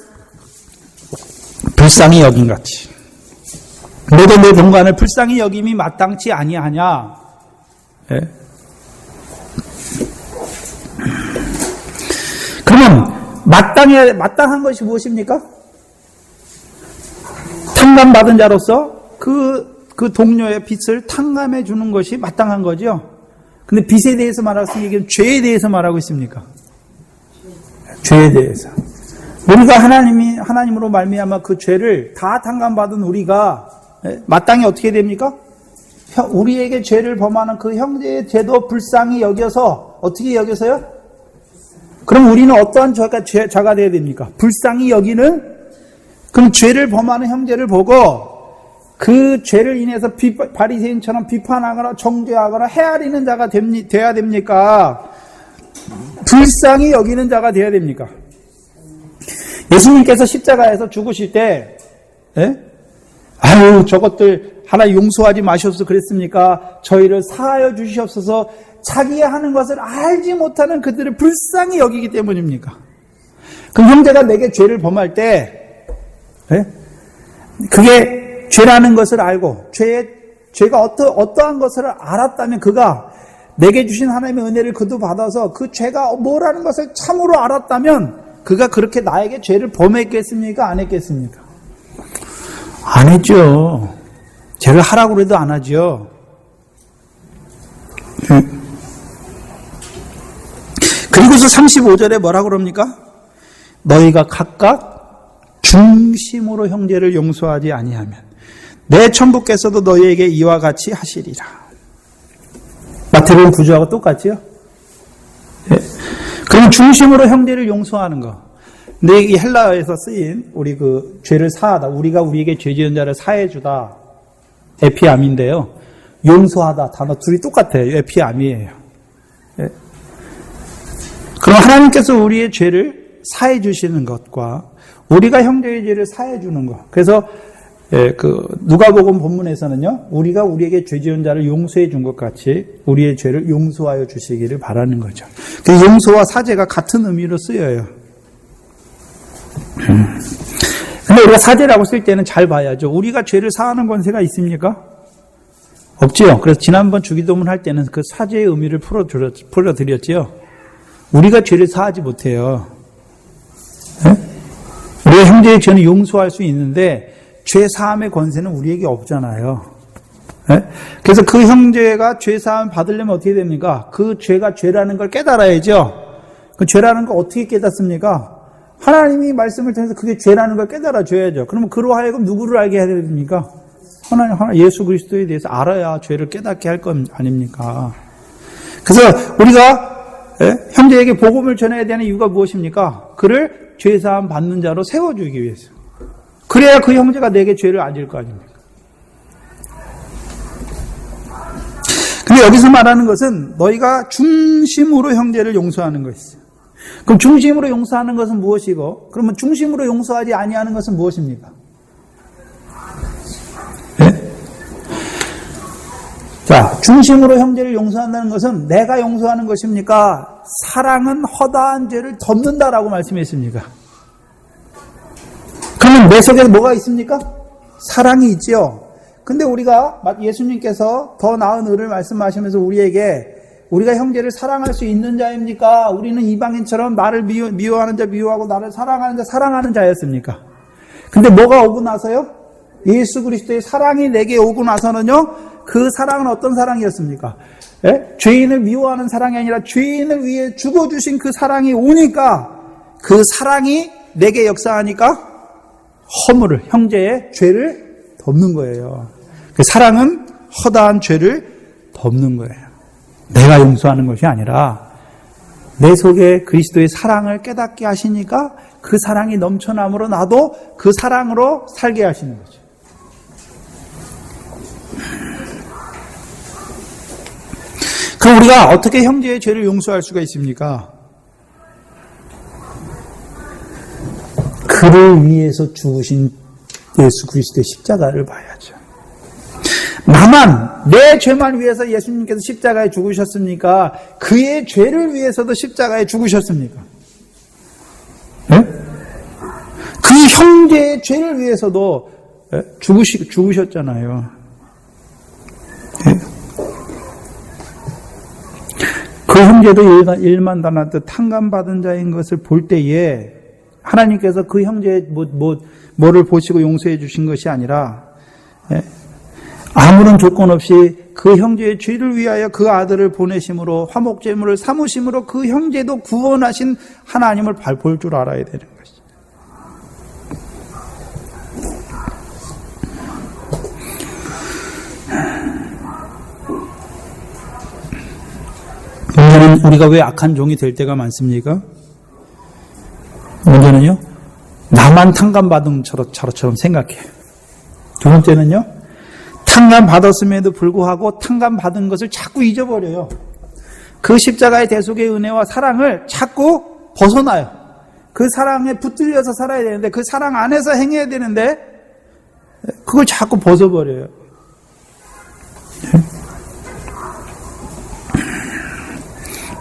불쌍히 여김같이 너도 내 동관을 불쌍히 여김이 마땅치 아니하냐. 예? 그러면 마땅한 것이 무엇입니까? 탕감받은 자로서 그 동료의 빚을 탕감해 주는 것이 마땅한 거죠. 근데 빚에 대해서 말하고 있으면 죄에 대해서 말하고 있습니까? 죄에 대해서. 우리가 하나님으로 말미암아 그 죄를 다 탕감받은 우리가 마땅히 어떻게 됩니까? 우리에게 죄를 범하는 그 형제의 죄도 불쌍히 여겨서 어떻게 여겨서요? 그럼 우리는 어떠한 자가 되어야 됩니까? 불쌍히 여기는, 그럼 죄를 범하는 형제를 보고 그 죄를 인해서 바리새인처럼 비판하거나 정죄하거나 헤아리는 자가 돼야 됩니까? 불쌍히 여기는 자가 돼야 됩니까? 예수님께서 십자가에서 죽으실 때, 아유, 저것들 하나 용서하지 마시옵소서 그랬습니까? 저희를 사하여 주시옵소서. 자기가 하는 것을 알지 못하는 그들을 불쌍히 여기기 때문입니까? 그럼 형제가 내게 죄를 범할 때, 그게 죄라는 것을 알고 죄가 어떠한 것을 알았다면 그가 내게 주신 하나님의 은혜를 그도 받아서 그 죄가 뭐라는 것을 참으로 알았다면 그가 그렇게 나에게 죄를 범했겠습니까? 안 했겠습니까? 안 했죠. 죄를 하라고 해도 안 하죠. 그리고서 35절에 뭐라고 그럽니까? 너희가 각각 중심으로 형제를 용서하지 아니하면 내 천부께서도 너희에게 이와 같이 하시리라. 마태복음 9절하고 똑같지요? 네. 그럼 중심으로 형제를 용서하는 거. 근데 이 헬라어에서 쓰인 우리 그 죄를 사하다, 우리가 우리에게 죄 지은 자를 사해주다, 에피암인데요. 용서하다 단어 둘이 똑같아요. 에피암이에요. 예. 그럼 하나님께서 우리의 죄를 사해 주시는 것과 우리가 형제의 죄를 사해 주는 것. 그래서 그 누가복음 본문에서는요, 우리가 우리에게 죄 지은 자를 용서해 준 것 같이 우리의 죄를 용서하여 주시기를 바라는 거죠. 그 용서와 사죄가 같은 의미로 쓰여요. 근데 우리가 사죄라고 쓸 때는 잘 봐야죠. 우리가 죄를 사하는 권세가 있습니까? 없지요. 그래서 지난번 주기도문 할 때는 그 사죄의 의미를 풀어드렸지요. 우리가 죄를 사하지 못해요. 네? 우리가 형제의 죄는 용서할 수 있는데 죄 사함의 권세는 우리에게 없잖아요. 네? 그래서 그 형제가 죄 사함 받으려면 어떻게 됩니까? 그 죄가 죄라는 걸 깨달아야죠. 그 죄라는 걸 어떻게 깨닫습니까? 하나님이 말씀을 통해서 그게 죄라는 걸 깨달아 줘야죠. 그러면 그로 하여금 누구를 알게 해야 됩니까? 하나님, 예수 그리스도에 대해서 알아야 죄를 깨닫게 할 건 아닙니까? 그래서 우리가 형제에게 복음을 전해야 되는 이유가 무엇입니까? 그를 죄사함 받는 자로 세워주기 위해서. 그래야 그 형제가 내게 죄를 안 질 거 아닙니까? 근데 여기서 말하는 것은 너희가 중심으로 형제를 용서하는 것이죠. 그럼 중심으로 용서하는 것은 무엇이고, 그러면 중심으로 용서하지 아니하는 것은 무엇입니까? 네? 자, 중심으로 형제를 용서한다는 것은 내가 용서하는 것입니까? 사랑은 허다한 죄를 덮는다라고 말씀했습니까? 그러면 내 속에 뭐가 있습니까? 사랑이 있지요. 근데 우리가 예수님께서 더 나은 의를 말씀하시면서 우리가 형제를 사랑할 수 있는 자입니까? 우리는 이방인처럼 나를 미워하는 자 미워하고 나를 사랑하는 자 사랑하는 자였습니까? 근데 뭐가 오고 나서요? 예수 그리스도의 사랑이 내게 오고 나서는요, 그 사랑은 어떤 사랑이었습니까? 예? 죄인을 미워하는 사랑이 아니라 죄인을 위해 죽어주신 그 사랑이 오니까, 그 사랑이 내게 역사하니까 허물을, 형제의 죄를 덮는 거예요. 그 사랑은 허다한 죄를 덮는 거예요. 내가 용서하는 것이 아니라 내 속에 그리스도의 사랑을 깨닫게 하시니까 그 사랑이 넘쳐남으로 나도 그 사랑으로 살게 하시는 거죠. 그럼 우리가 어떻게 형제의 죄를 용서할 수가 있습니까? 그를 위해서 죽으신 예수 그리스도의 십자가를 봐야죠. 나만, 내 죄만 위해서 예수님께서 십자가에 죽으셨습니까? 그의 죄를 위해서도 십자가에 죽으셨습니까? 네? 그 형제의 죄를 위해서도 죽으셨잖아요. 네? 그 형제도 일만 다나듯 탕감받은 자인 것을 볼 때에 하나님께서 그 형제의 뭐를 보시고 용서해 주신 것이 아니라, 네? 아무런 조건 없이 그 형제의 죄를 위하여 그 아들을 보내심으로 화목제물을 삼으심으로 그 형제도 구원하신 하나님을 볼 줄 알아야 되는 것이죠. 문제는 우리가 왜 악한 종이 될 때가 많습니까? 문제는요, 나만 탕감받은 저처럼 생각해요. 두 번째는요, 탕감받았음에도 불구하고 탕감받은 것을 자꾸 잊어버려요. 그 십자가의 대속의 은혜와 사랑을 자꾸 벗어나요. 그 사랑에 붙들려서 살아야 되는데, 그 사랑 안에서 행해야 되는데 그걸 자꾸 벗어버려요.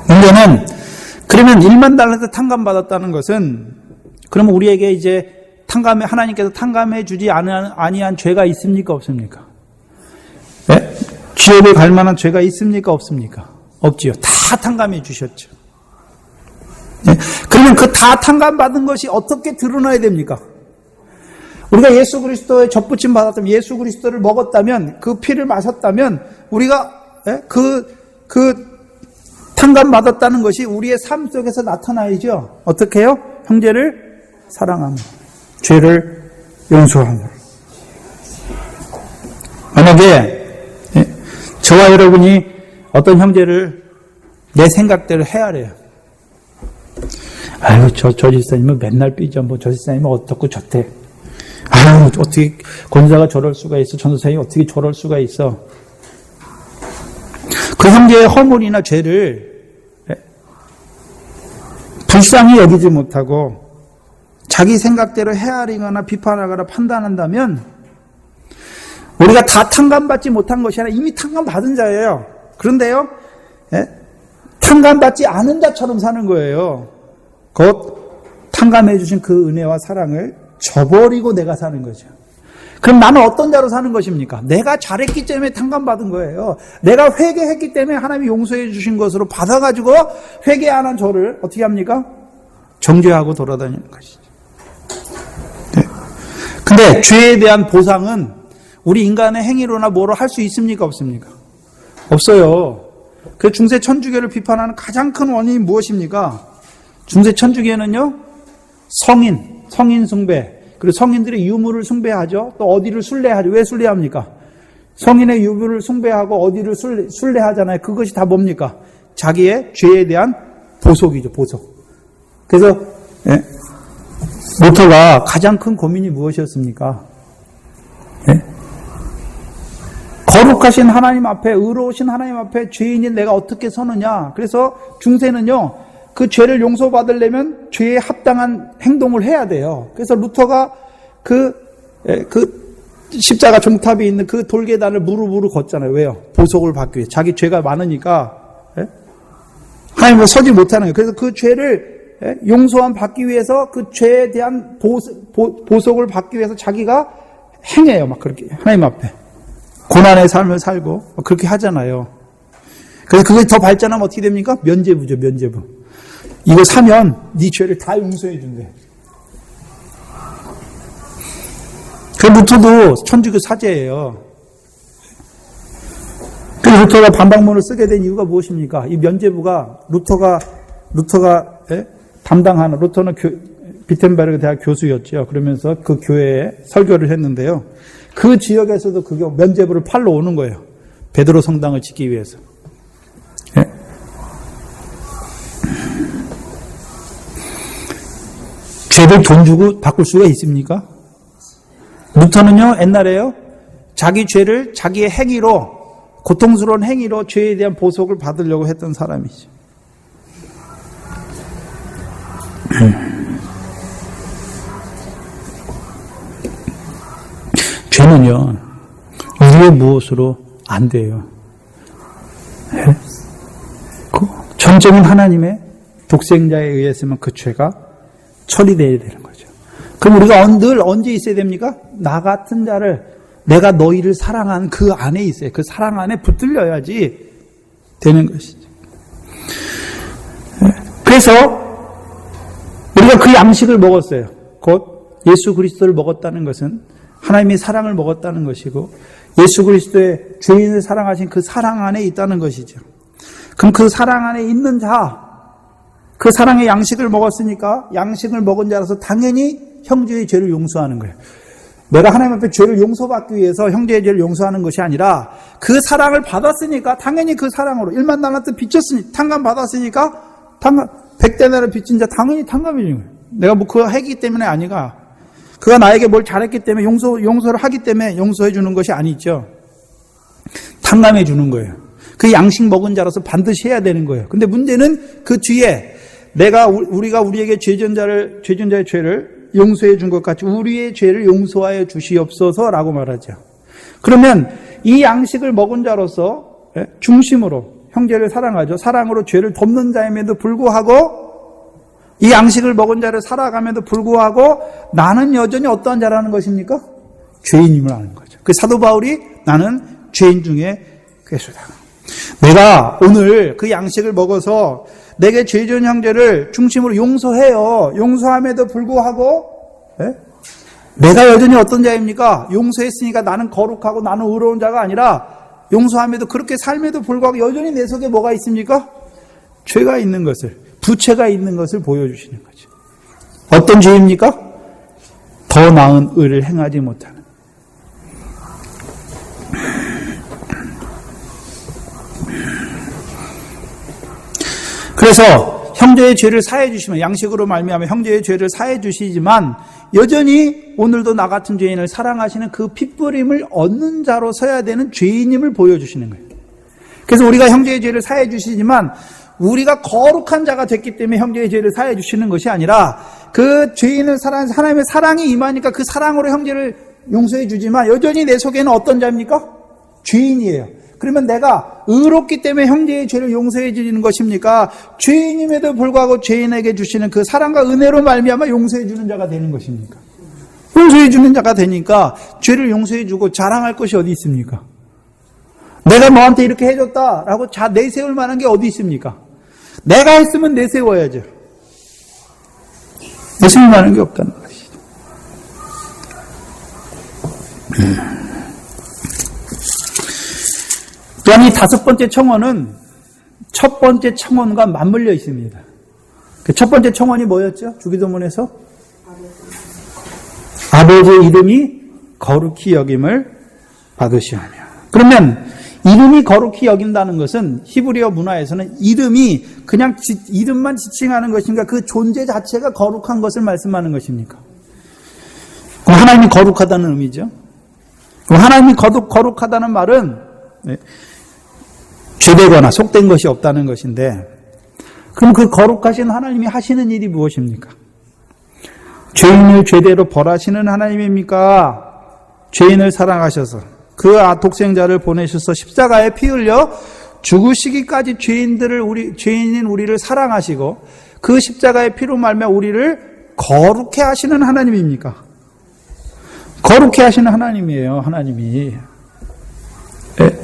문제는, 그러면 1만 달란트 탕감받았다는 것은, 그러면 우리에게 이제 하나님께서 탕감해 주지 아니한 죄가 있습니까? 없습니까? 네? 지옥에 갈 만한 죄가 있습니까? 없습니까? 없지요. 다 탕감해 주셨죠. 네? 그러면 그 다 탕감받은 것이 어떻게 드러나야 됩니까? 우리가 예수 그리스도의 접붙임 받았다면, 예수 그리스도를 먹었다면, 그 피를 마셨다면, 우리가 그 탕감받았다는 것이 우리의 삶 속에서 나타나야죠. 어떻게 해요? 형제를 사랑하며, 죄를 용서하며. 만약에 저와 여러분이 어떤 형제를 내 생각대로 헤아려요. 아유, 저 집사님은 맨날 삐져. 저 집사님은 어떻고 저태. 아유, 어떻게 권사가 저럴 수가 있어. 전도사님이 어떻게 저럴 수가 있어. 그 형제의 허물이나 죄를 불쌍히 여기지 못하고 자기 생각대로 헤아리거나 비판하거나 판단한다면 우리가 다 탕감받지 못한 것이 아니라 이미 탕감받은 자예요. 그런데요, 탕감받지 않은 자처럼 사는 거예요. 곧 탕감해 주신 그 은혜와 사랑을 저버리고 내가 사는 거죠. 그럼 나는 어떤 자로 사는 것입니까? 내가 잘했기 때문에 탕감받은 거예요. 내가 회개했기 때문에 하나님이 용서해 주신 것으로 받아가지고 회개 안 한 저를 어떻게 합니까? 정죄하고 돌아다니는 것이죠. 네. 근데 죄에 대한 보상은 우리 인간의 행위로나 뭐로 할 수 있습니까? 없습니까? 없어요. 그 중세 천주교를 비판하는 가장 큰 원인이 무엇입니까? 중세 천주교는요, 성인 숭배, 그리고 성인들의 유물을 숭배하죠. 또 어디를 순례하죠. 왜 순례합니까? 성인의 유물을 숭배하고 어디를 순례하잖아요. 그것이 다 뭡니까? 자기의 죄에 대한 보속이죠. 보속. 그래서 루터가 가장 큰 고민이 무엇이었습니까? 거룩하신 하나님 앞에, 의로우신 하나님 앞에 죄인인 내가 어떻게 서느냐. 그래서 중세는요, 그 죄를 용서받으려면 죄에 합당한 행동을 해야 돼요. 그래서 루터가 그 십자가 종탑이 있는 그 돌계단을 무릎으로 걷잖아요. 왜요? 보속을 받기 위해. 자기 죄가 많으니까 하나님을 서지 못하는 거예요. 그래서 그 죄를 용서함 받기 위해서 그 죄에 대한 보속을 받기 위해서 자기가 행해요. 막 그렇게 하나님 앞에 고난의 삶을 살고 그렇게 하잖아요. 그래서 그게 더 발전하면 어떻게 됩니까? 면죄부죠. 면죄부. 이거 사면 네 죄를 다 용서해 준대. 그 루터도 천주교 사제예요. 그 루터가 반박문을 쓰게 된 이유가 무엇입니까? 이 면죄부가 루터가 담당하는, 루터는 비텐베르그 대학 교수였죠. 그러면서 그 교회에 설교를 했는데요. 그 지역에서도 그게 면죄부를 팔러 오는 거예요. 베드로 성당을 짓기 위해서. 죄를 돈 주고 바꿀 수가 있습니까? 루터는요, 옛날에요, 자기 죄를 자기의 행위로, 고통스러운 행위로 죄에 대한 보속을 받으려고 했던 사람이죠. 죄는요, 우리의 무엇으로 안 돼요. 전적인 하나님의 독생자에 의해서만 그 죄가 처리되어야 되는 거죠. 그럼 우리가 늘 언제 있어야 됩니까? 나 같은 자를, 내가 너희를 사랑한 그 안에 있어요. 그 사랑 안에 붙들려야지 되는 것이죠. 그래서 우리가 그 양식을 먹었어요. 곧 예수 그리스도를 먹었다는 것은 하나님의 사랑을 먹었다는 것이고, 예수 그리스도의 죄인을 사랑하신 그 사랑 안에 있다는 것이죠. 그럼 그 사랑 안에 있는 자, 그 사랑의 양식을 먹었으니까 양식을 먹은 자라서 당연히 형제의 죄를 용서하는 거예요. 내가 하나님 앞에 죄를 용서받기 위해서 형제의 죄를 용서하는 것이 아니라 그 사랑을 받았으니까 당연히 그 사랑으로 1만 달란트 빚졌으니 탕감 받았으니까 100데나리를 빚진 자 당연히 탕감해 주는 거예요. 내가 뭐 그거 했기 때문에 아니가, 그가 나에게 뭘 잘했기 때문에 용서를 하기 때문에 용서해 주는 것이 아니죠. 탕감해 주는 거예요. 그 양식 먹은 자로서 반드시 해야 되는 거예요. 근데 문제는 그 뒤에 우리가 우리에게 죄전자의 죄를 용서해 준 것 같이 우리의 죄를 용서하여 주시옵소서라고 말하죠. 그러면 이 양식을 먹은 자로서 중심으로 형제를 사랑하죠. 사랑으로 죄를 덮는 자임에도 불구하고, 이 양식을 먹은 자를 살아감에도 불구하고 나는 여전히 어떠한 자라는 것입니까? 죄인임을 아는 거죠. 그 사도 바울이 나는 죄인 중에 괴수다. 내가 오늘 그 양식을 먹어서 내게 죄지은 형제를 중심으로 용서해요. 용서함에도 불구하고 내가 여전히 어떤 자입니까? 용서했으니까 나는 거룩하고 나는 의로운 자가 아니라, 용서함에도 그렇게 삶에도 불구하고 여전히 내 속에 뭐가 있습니까? 죄가 있는 것을, 부채가 있는 것을 보여주시는 거죠. 어떤 죄입니까? 더 나은 의를 행하지 못하는. 그래서 형제의 죄를 사해 주시면, 양식으로 말미암아 형제의 죄를 사해 주시지만 여전히 오늘도 나 같은 죄인을 사랑하시는 그 핏부림을 얻는 자로 서야 되는 죄인임을 보여주시는 거예요. 그래서 우리가 형제의 죄를 사해 주시지만 우리가 거룩한 자가 됐기 때문에 형제의 죄를 사해 주시는 것이 아니라 그 죄인을 사랑해서 하나님의 사랑이 임하니까 그 사랑으로 형제를 용서해 주지만 여전히 내 속에는 어떤 자입니까? 죄인이에요. 그러면 내가 의롭기 때문에 형제의 죄를 용서해 주는 것입니까? 죄인임에도 불구하고 죄인에게 주시는 그 사랑과 은혜로 말미암아 용서해 주는 자가 되는 것입니까? 용서해 주는 자가 되니까 죄를 용서해 주고 자랑할 것이 어디 있습니까? 내가 너한테 이렇게 해줬다라고 내세울 만한 게 어디 있습니까? 내가 했으면 내세워야죠. 내세울 만한 게 없다는 것이죠. 또한 이 5번째 청원은 첫 번째 청원과 맞물려 있습니다. 그 첫 번째 청원이 뭐였죠? 주기도문에서 아버지의 이름이 거룩히 여김을 받으시오며. 그러면 이름이 거룩히 여긴다는 것은 히브리어 문화에서는 이름이 그냥 이름만 지칭하는 것인가, 그 존재 자체가 거룩한 것을 말씀하는 것입니까? 하나님이 거룩하다는 의미죠. 하나님이 거룩하다는 말은 죄되거나 속된 것이 없다는 것인데, 그럼 그 거룩하신 하나님이 하시는 일이 무엇입니까? 죄인을 죄대로 벌하시는 하나님입니까? 죄인을 사랑하셔서 그 독생자를 보내셔서 십자가에 피 흘려 죽으시기까지 죄인인 우리를 사랑하시고 그 십자가의 피로 말미암아 우리를 거룩해 하시는 하나님입니까? 거룩해 하시는 하나님이에요. 하나님이. 네.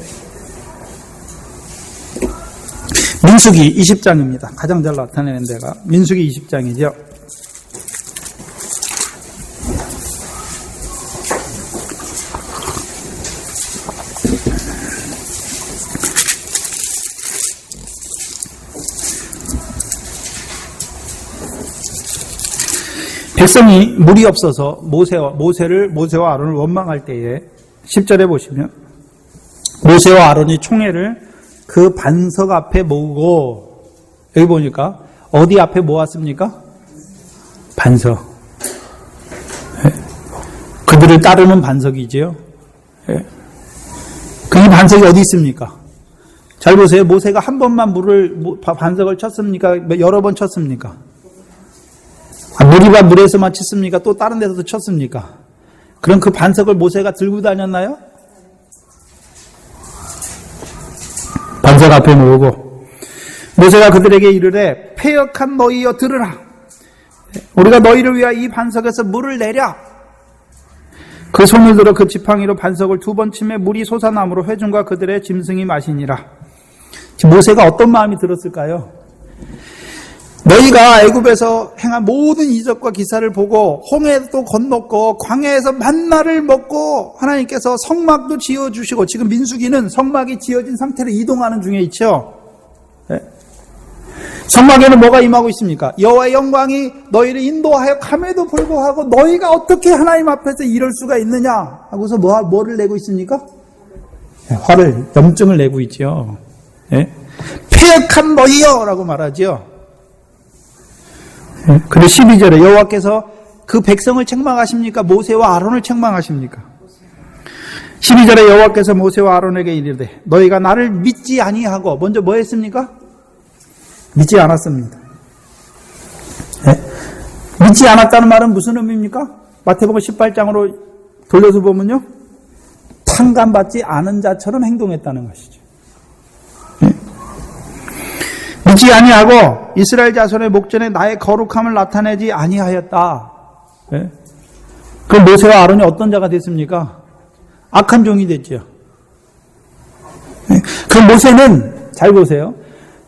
민수기 20장입니다. 가장 잘 나타내는 데가 민수기 20장이죠. 백성이 물이 없어서 모세와 아론을 원망할 때에 10절에 보시면 모세와 아론이 총회를 그 반석 앞에 모으고, 여기 보니까 어디 앞에 모았습니까? 반석. 그들을 따르는 반석이지요. 그 반석이 어디 있습니까? 잘 보세요. 모세가 한 번만 반석을 쳤습니까? 여러 번 쳤습니까? 물에서만 쳤습니까? 또 다른 데서도 쳤습니까? 그럼 그 반석을 모세가 들고 다녔나요? 반석 앞에 모으고 모세가 그들에게 이르되 패역한 너희여 들으라. 우리가 너희를 위하여 이 반석에서 물을 내랴. 그 손을 들어 그 지팡이로 반석을 2번 치매 물이 솟아나므로 회중과 그들의 짐승이 마시니라. 모세가 어떤 마음이 들었을까요? 너희가 애굽에서 행한 모든 이적과 기사를 보고 홍해도 건넜고 광야에서 만나를 먹고 하나님께서 성막도 지어주시고, 지금 민수기는 성막이 지어진 상태로 이동하는 중에 있죠. 네? 성막에는 뭐가 임하고 있습니까? 여호와의 영광이 너희를 인도하여 감에도 불구하고 너희가 어떻게 하나님 앞에서 이럴 수가 있느냐 하고서 뭐를 내고 있습니까? 화를, 염증을 내고 있죠. 네? 패역한 너희여 라고 말하죠. 그리고 12절에 여호와께서 그 백성을 책망하십니까? 모세와 아론을 책망하십니까? 12절에 여호와께서 모세와 아론에게 이르되 너희가 나를 믿지 아니하고, 먼저 뭐 했습니까? 믿지 않았습니다. 네? 믿지 않았다는 말은 무슨 의미입니까? 마태복음 18장으로 돌려서 보면요, 탕감받지 않은 자처럼 행동했다는 것이죠. 믿지 아니하고 이스라엘 자손의 목전에 나의 거룩함을 나타내지 아니하였다. 네? 그럼 모세와 아론이 어떤 자가 됐습니까? 악한 종이 됐죠. 네? 그럼 모세는, 잘 보세요.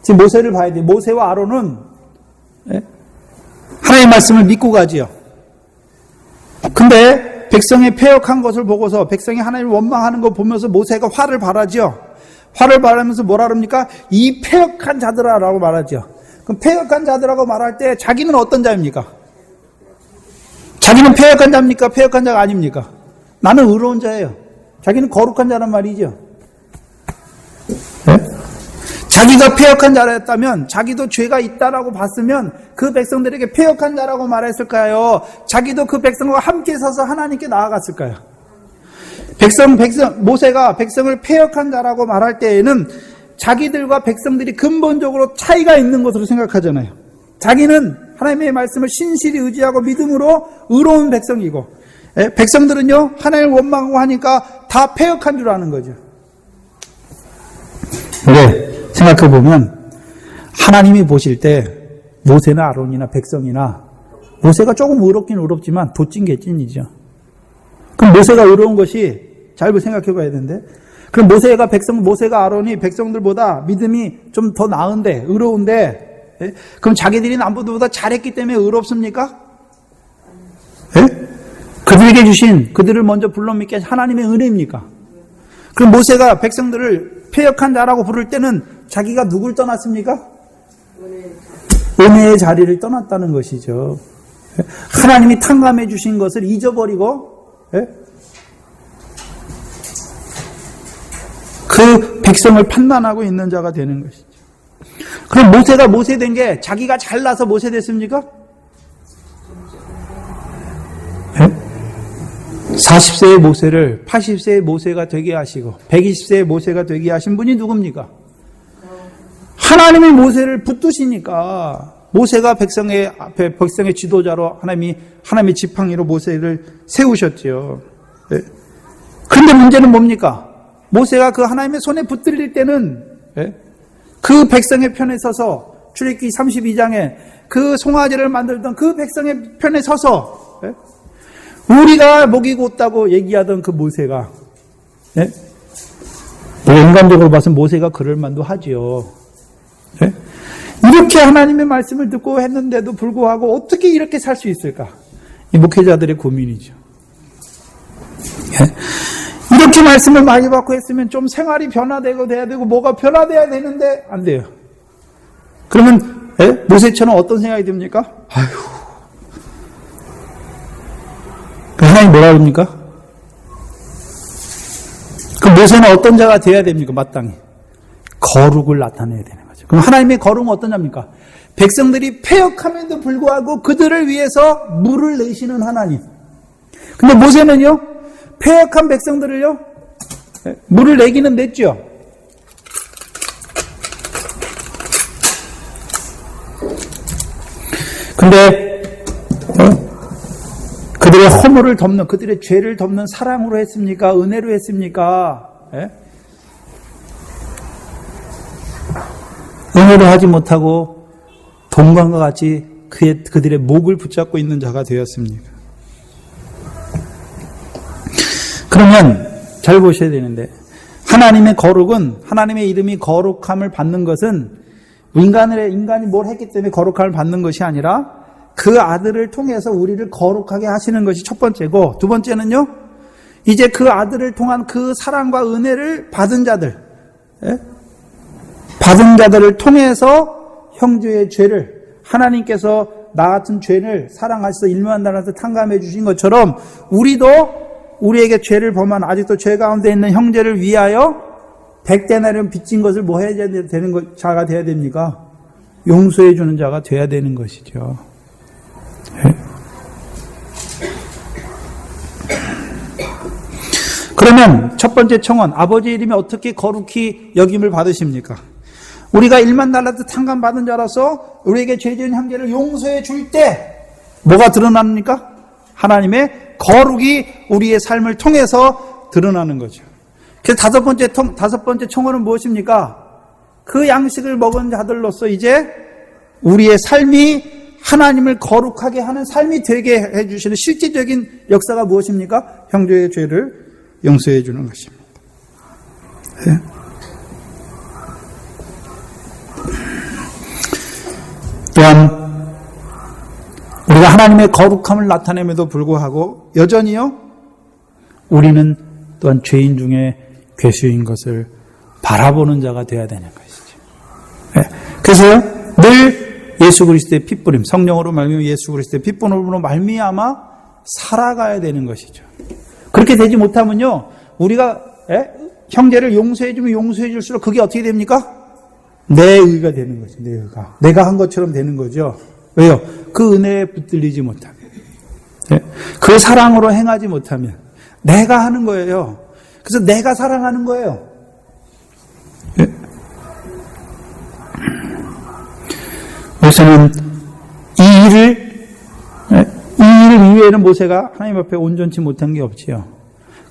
지금 모세를 봐야 돼요. 모세와 아론은 하나님의 말씀을 믿고 가지요. 근데 백성의 패역한 것을 보고서, 백성이 하나님을 원망하는 거 보면서 모세가 화를 발하죠. 화를 발하면서 뭐라 그럽니까? 이 패역한 자들아 라고 말하죠. 그럼 패역한 자들라고 말할 때 자기는 어떤 자입니까? 자기는 패역한 자입니까? 패역한 자가 아닙니까? 나는 의로운 자예요. 자기는 거룩한 자란 말이죠. 네? 자기가 패역한 자였다면, 자기도 죄가 있다라고 봤으면 그 백성들에게 패역한 자라고 말했을까요? 자기도 그 백성과 함께 서서 하나님께 나아갔을까요? 모세가 백성을 패역한 자라고 말할 때에는 자기들과 백성들이 근본적으로 차이가 있는 것으로 생각하잖아요. 자기는 하나님의 말씀을 신실히 의지하고 믿음으로 의로운 백성이고, 백성들은요, 하나님을 원망하고 하니까 다 패역한 줄 아는 거죠. 근데 생각해보면 하나님이 보실 때 모세나 아론이나 백성이나, 모세가 조금 의롭긴 의롭지만 도찐 개찐이죠. 그럼 모세가 의로운 것이, 잘 생각해봐야 되는데, 그럼 모세가 아론이 백성들보다 믿음이 좀 더 나은데, 의로운데, 그럼 자기들이 남보다 잘했기 때문에 의롭습니까? 그들에게 주신, 그들을 먼저 불러 믿게 하신 하나님의 은혜입니까? 그럼 모세가 백성들을 패역한 자라고 부를 때는 자기가 누굴 떠났습니까? 은혜의 자리를 떠났다는 것이죠. 하나님이 탕감해 주신 것을 잊어버리고 그 백성을 판단하고 있는 자가 되는 것이죠. 그럼 모세가 모세된 게 자기가 잘나서 모세됐습니까? 40세의 모세를 80세의 모세가 되게 하시고 120세의 모세가 되게 하신 분이 누굽니까? 하나님이 모세를 붙드시니까, 모세가 백성의 지도자로 하나님의 지팡이로 모세를 세우셨지요. 그런데 문제는 뭡니까? 모세가 그 하나님의 손에 붙들릴 때는 그 백성의 편에 서서, 출애굽기 32장에 그 송아지를 만들던 그 백성의 편에 서서 우리가 목이 곧다고 얘기하던 그 모세가, 인간적으로 봐서 모세가 그럴 만도 하지요. 이렇게 하나님의 말씀을 듣고 했는데도 불구하고 어떻게 이렇게 살 수 있을까? 이 목회자들의 고민이죠. 이렇게 말씀을 많이 받고 했으면 좀 생활이 변화되고 돼야 되고 뭐가 변화돼야 되는데 안 돼요. 그러면 모세처럼 어떤 생각이 듭니까? 아휴, 하나님 뭐라 그럽니까? 그 모세는 어떤 자가 돼야 됩니까? 마땅히 거룩을 나타내야 되는 거죠. 그럼 하나님의 거룩은 어떤 자입니까? 백성들이 패역함에도 불구하고 그들을 위해서 물을 내시는 하나님. 근데 모세는요, 패역한 백성들을요, 물을 내기는 냈죠. 근데 그들의 허물을 덮는, 그들의 죄를 덮는 사랑으로 했습니까? 은혜로 했습니까? 은혜로 하지 못하고 동관과 같이 그들의 목을 붙잡고 있는 자가 되었습니다. 그러면 잘 보셔야 되는데, 하나님의 거룩은, 하나님의 이름이 거룩함을 받는 것은 인간이 뭘 했기 때문에 거룩함을 받는 것이 아니라 그 아들을 통해서 우리를 거룩하게 하시는 것이 첫 번째고, 두 번째는요, 이제 그 아들을 통한 그 사랑과 은혜를 받은 자들을 통해서 형제의 죄를, 하나님께서 나 같은 죄를 사랑하셔서 일만하라서 탕감해 주신 것처럼 우리도 우리에게 죄를 범한, 아직도 죄 가운데 있는 형제를 위하여 100데나리온 빚진 것을 뭐 해야 되는 자가 돼야 됩니까? 용서해 주는 자가 돼야 되는 것이죠. 그러면 첫 번째 청원, 아버지의 이름이 어떻게 거룩히 여김을 받으십니까? 우리가 1만 달란트 탕감 받은 자라서 우리에게 죄 지은 형제를 용서해 줄 때 뭐가 드러납니까? 하나님의 거룩이 우리의 삶을 통해서 드러나는 거죠. 그래서 다섯 번째 청원은 무엇입니까? 그 양식을 먹은 자들로서 이제 우리의 삶이 하나님을 거룩하게 하는 삶이 되게 해주시는 실질적인 역사가 무엇입니까? 형제의 죄를 용서해 주는 것입니다. 네. 또한 우리가 하나님의 거룩함을 나타냄에도 불구하고 여전히요, 우리는 또한 죄인 중에 괴수인 것을 바라보는 자가 되어야 되는 것이죠. 네. 그래서 늘 예수 그리스도의 핏부림, 성령으로 말미암아 예수 그리스도의 핏부림으로 말미암아 살아가야 되는 것이죠. 그렇게 되지 못하면요, 우리가 형제를 용서해주면 용서해줄수록 그게 어떻게 됩니까? 내 의가 되는 거죠. 내 의가. 내가 한 것처럼 되는 거죠. 왜요? 그 은혜에 붙들리지 못하면. 그 사랑으로 행하지 못하면 내가 하는 거예요. 그래서 내가 사랑하는 거예요. 모세는 이 일 이외에는 모세가 하나님 앞에 온전치 못한 게 없지요.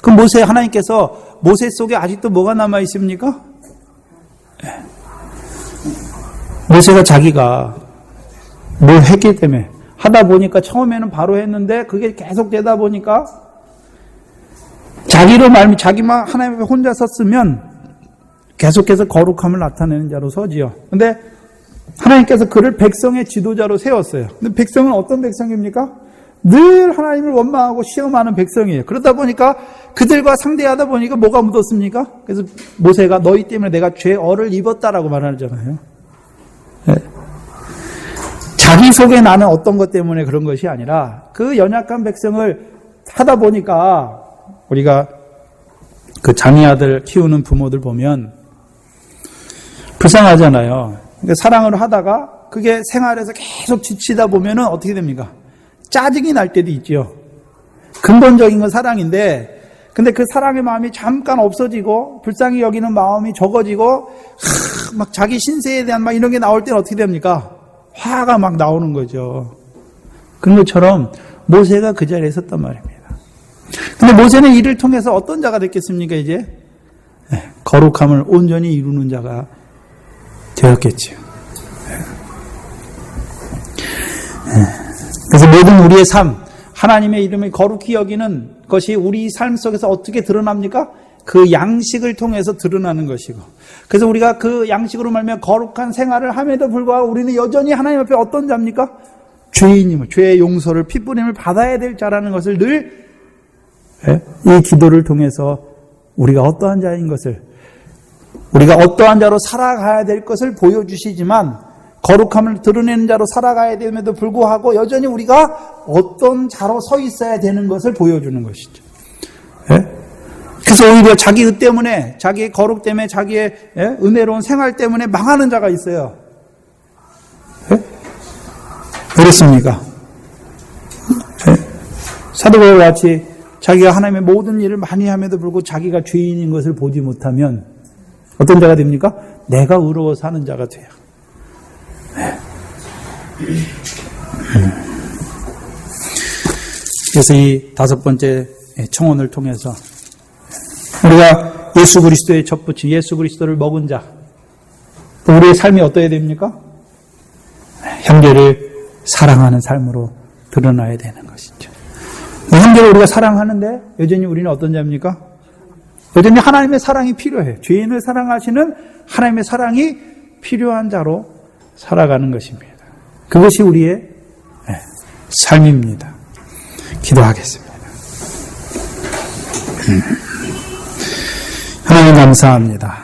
그럼 하나님께서 모세 속에 아직도 뭐가 남아 있습니까? 모세가 자기가 뭘 했기 때문에 하다 보니까 처음에는 바로 했는데 그게 계속 되다 보니까 자기만 하나님 앞에 혼자 섰으면 계속해서 거룩함을 나타내는 자로 서지요. 근데 하나님께서 그를 백성의 지도자로 세웠어요. 근데 백성은 어떤 백성입니까? 늘 하나님을 원망하고 시험하는 백성이에요. 그러다 보니까 그들과 상대하다 보니까 뭐가 묻었습니까? 그래서 모세가 너희 때문에 내가 죄어를 입었다라고 말하잖아요. 네. 자기 속에 나는 어떤 것 때문에 그런 것이 아니라 그 연약한 백성을 하다 보니까 우리가 그 자녀 아들 키우는 부모들 보면 불쌍하잖아요. 그러니까 사랑을 하다가 그게 생활에서 계속 지치다 보면은 어떻게 됩니까? 짜증이 날 때도 있죠. 근본적인 건 사랑인데, 근데 그 사랑의 마음이 잠깐 없어지고 불쌍히 여기는 마음이 적어지고 막 자기 신세에 대한 막 이런 게 나올 때는 어떻게 됩니까? 화가 막 나오는 거죠. 그런 것처럼 모세가 그 자리에 섰단 말입니다. 근데 모세는 이를 통해서 어떤 자가 됐겠습니까? 이제 거룩함을 온전히 이루는 자가 되었겠죠. 그래서 모든 우리의 삶, 하나님의 이름을 거룩히 여기는 것이 우리 삶 속에서 어떻게 드러납니까? 그 양식을 통해서 드러나는 것이고, 그래서 우리가 그 양식으로 말미암아 거룩한 생활을 함에도 불구하고 우리는 여전히 하나님 앞에 어떤 자입니까? 죄인임을, 죄의 용서를, 핏부림을 받아야 될 자라는 것을 늘 이 기도를 통해서 우리가 어떠한 자인 것을, 우리가 어떠한 자로 살아가야 될 것을 보여주시지만, 거룩함을 드러내는 자로 살아가야 됨에도 불구하고 여전히 우리가 어떤 자로 서 있어야 되는 것을 보여주는 것이죠. 그래서 오히려 자기 의 때문에, 자기의 거룩 때문에, 자기의 은혜로운 생활 때문에 망하는 자가 있어요. 그렇습니까? 사도 바울과 같이 자기가 하나님의 모든 일을 많이 함에도 불구하고 자기가 죄인인 것을 보지 못하면 어떤 자가 됩니까? 내가 의로워서 하는 자가 돼요. 그래서 이 5번째 청혼을 통해서 우리가 예수 그리스도의 젖붙이 예수 그리스도를 먹은 자, 또 우리의 삶이 어떠해야 됩니까? 형제를 사랑하는 삶으로 드러나야 되는 것이죠. 형제를 우리가 사랑하는데 여전히 우리는 어떤 자입니까? 여전히 하나님의 사랑이 필요해요. 죄인을 사랑하시는 하나님의 사랑이 필요한 자로 살아가는 것입니다. 그것이 우리의 삶입니다. 기도하겠습니다. 하나님 감사합니다.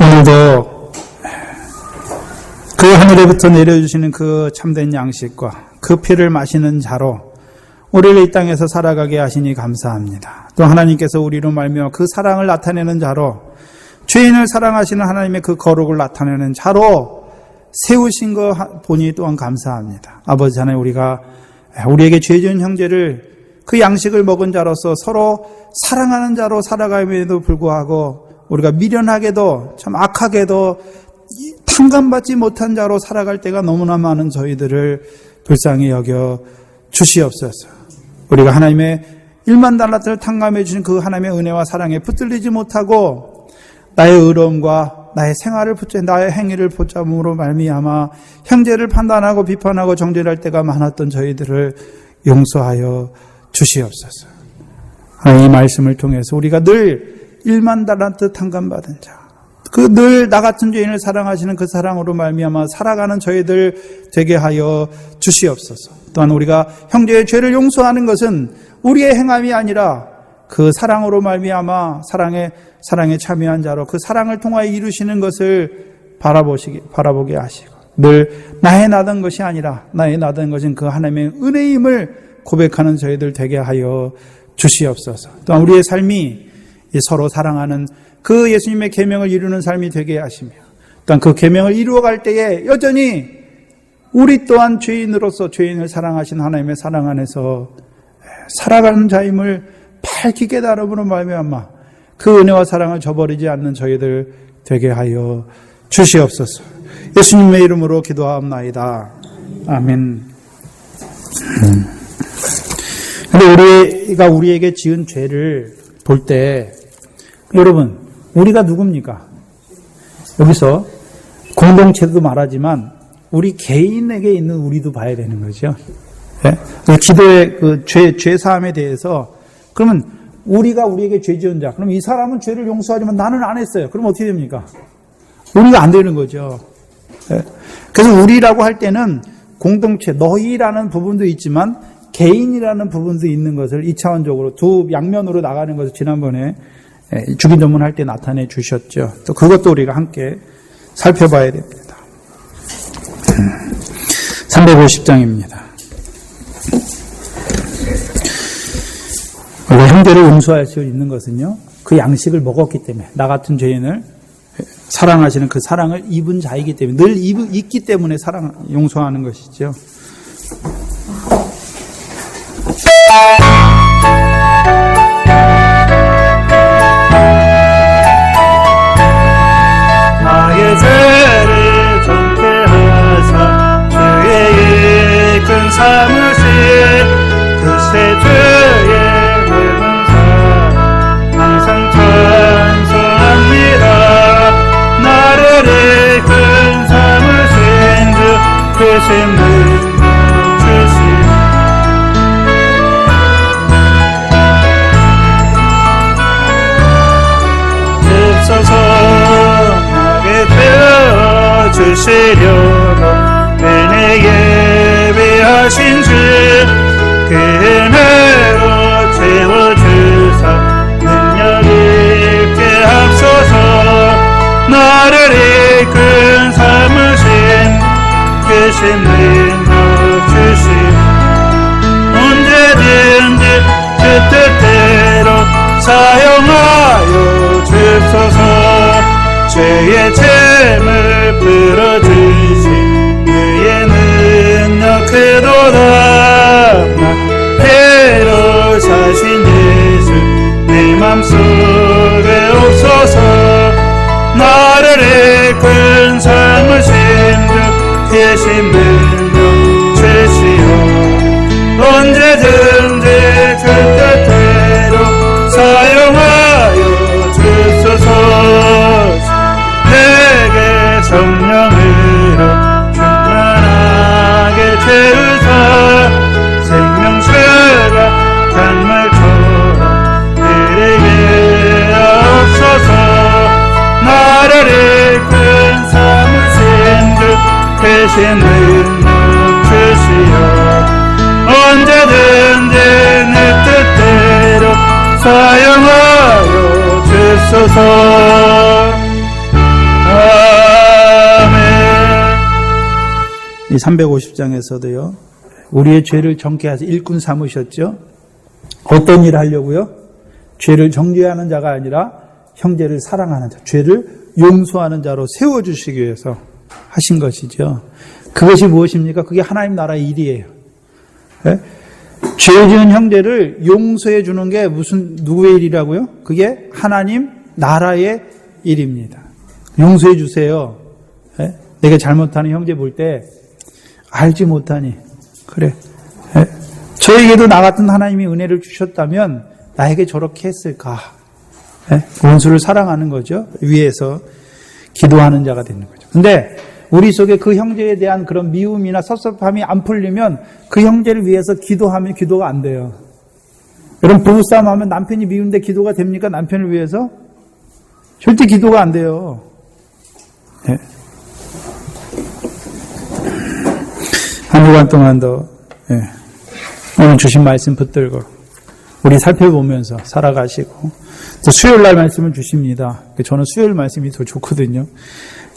오늘도 그 하늘에부터 내려주시는 그 참된 양식과 그 피를 마시는 자로 우리를 이 땅에서 살아가게 하시니 감사합니다. 또 하나님께서 우리로 말미암아 그 사랑을 나타내는 자로, 죄인을 사랑하시는 하나님의 그 거룩을 나타내는 자로 세우신 거 보니 또한 감사합니다. 아버지 하나님, 우리가 우리에게 죄 지은 형제를 그 양식을 먹은 자로서 서로 사랑하는 자로 살아감에도 불구하고 우리가 미련하게도 참 악하게도 탕감받지 못한 자로 살아갈 때가 너무나 많은 저희들을 불쌍히 여겨 주시옵소서. 우리가 하나님의 1만 달란트를 탕감해 주신 그 하나님의 은혜와 사랑에 붙들리지 못하고 나의 의로움과 나의 생활을 나의 행위를 붙잡음으로 말미암아 형제를 판단하고 비판하고 정죄할 때가 많았던 저희들을 용서하여 주시옵소서. 이 말씀을 통해서 우리가 늘 1만 달란트 탕감받은 자, 그 늘 나 같은 죄인을 사랑하시는 그 사랑으로 말미암아 살아가는 저희들 되게 하여 주시옵소서. 또한 우리가 형제의 죄를 용서하는 것은 우리의 행함이 아니라 그 사랑으로 말미암아 사랑에 참여한 자로 그 사랑을 통하여 이루시는 것을 바라보게 하시고, 늘 나의 나던 것이 아니라 나의 나던 것은 그 하나님의 은혜임을 고백하는 저희들 되게 하여 주시옵소서. 또한 우리의 삶이 서로 사랑하는 그 예수님의 계명을 이루는 삶이 되게 하시며, 또한 그 계명을 이루어갈 때에 여전히 우리 또한 죄인으로서 죄인을 사랑하신 하나님의 사랑 안에서 살아가는 자임을 밝히 깨달음으로 말미암아 그 은혜와 사랑을 저버리지 않는 저희들 되게 하여 주시옵소서. 예수님의 이름으로 기도하옵나이다. 아멘. 근데 우리가 우리에게 지은 죄를 볼 때 여러분 우리가 누굽니까? 여기서 공동체도 말하지만 우리 개인에게 있는 우리도 봐야 되는 거죠. 네? 기도의 그 죄 사함에 대해서 그러면 우리가 우리에게 죄 지은 자, 그럼 이 사람은 죄를 용서하지만 나는 안 했어요. 그럼 어떻게 됩니까? 우리가 안 되는 거죠. 네? 그래서 우리라고 할 때는 공동체, 너희라는 부분도 있지만 개인이라는 부분도 있는 것을 2차원적으로 두 양면으로 나가는 것을 지난번에 주기 전문 할 때 나타내 주셨죠. 또 그것도 우리가 함께 살펴봐야 됩니다. 350장입니다. 원래 형제를 용서할 수 있는 것은요, 그 양식을 먹었기 때문에, 나 같은 죄인을 사랑하시는 그 사랑을 입은 자이기 때문에, 늘 있기 때문에 용서하는 것이죠. 나의 죄를 정케 하사 주의 큰 사무신 그새 주의 넓은 사랑 항상 찬송합니다. 나를 이끈 사무신 주 크신 능력 주신 주시려고 은혜 예비하신 주 그 은혜로 채워주사 능력 있게 앞서서 나를 이끈 삼으신 크신 능력 주시 언제든지 그 뜻대로 사용하여 주소서 죄의 잼을 풀어주신 그의 능력 크도다 나태로 사신 예수 내 맘속에 옵소서 나를 이끈 삶으신 주 계신 능력 주시오 언제든지 주 뜻대로 사용하여 주소서 내게 성령으로 충만하게 채우사 생명수가 강물처럼 흐르게 하옵소서 나를 이끈 삼으신 주 크신 능력 주시오 언제든지 내 뜻대로 사용하여 주소서 이 350장에서도요, 우리의 죄를 정케하셔서 일꾼 삼으셨죠? 어떤 일을 하려고요? 죄를 정죄하는 자가 아니라 형제를 사랑하는 자, 죄를 용서하는 자로 세워주시기 위해서 하신 것이죠. 그것이 무엇입니까? 그게 하나님 나라의 일이에요. 네? 죄 지은 형제를 용서해 주는 게 누구의 일이라고요? 그게 하나님 나라의 일입니다. 용서해 주세요. 네? 내가 잘못하는 형제 볼 때 알지 못하니 그래 저에게도 나 같은 하나님이 은혜를 주셨다면 나에게 저렇게 했을까. 원수를 사랑하는 거죠. 위에서 기도하는 자가 되는 거죠. 근데 우리 속에 그 형제에 대한 그런 미움이나 섭섭함이 안 풀리면 그 형제를 위해서 기도하면 기도가 안 돼요. 여러분 부부싸움 하면 남편이 미운데 기도가 됩니까? 남편을 위해서? 절대 기도가 안 돼요. 네. 한 주간 동안 더 오늘 주신 말씀 붙들고 우리 살펴보면서 살아가시고 또 수요일 날 말씀을 주십니다. 저는 수요일 말씀이 더 좋거든요.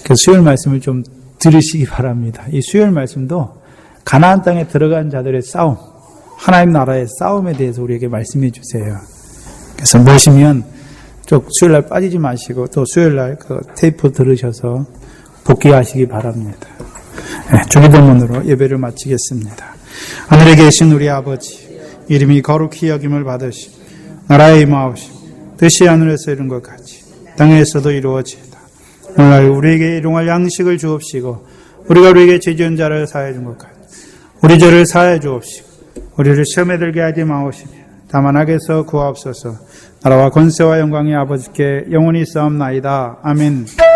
그래서 수요일 말씀을 좀 들으시기 바랍니다. 이 수요일 말씀도 가나안 땅에 들어간 자들의 싸움, 하나님 나라의 싸움에 대해서 우리에게 말씀해 주세요. 그래서 보시면 쭉 수요일 날 빠지지 마시고 또 수요일 날 그 테이프 들으셔서 복귀하시기 바랍니다. 주기도문으로 예배를 마치겠습니다. 하늘에 계신 우리 아버지, 이름이 거룩히 여김을 받으시고 나라의 임하옵시고 뜻이 하늘에서 이룬 것 같이 땅에서도 이루어지이다. 오늘 우리에게 일용할 양식을 주옵시고 우리가 우리에게 죄지은 자를 사하여 준 것 같이 우리 죄를 사하여 주옵시고 우리를 시험에 들게 하지 마옵시며 다만 악에서 구하옵소서. 나라와 권세와 영광이 아버지께 영원히 있사옵나이다. 아멘.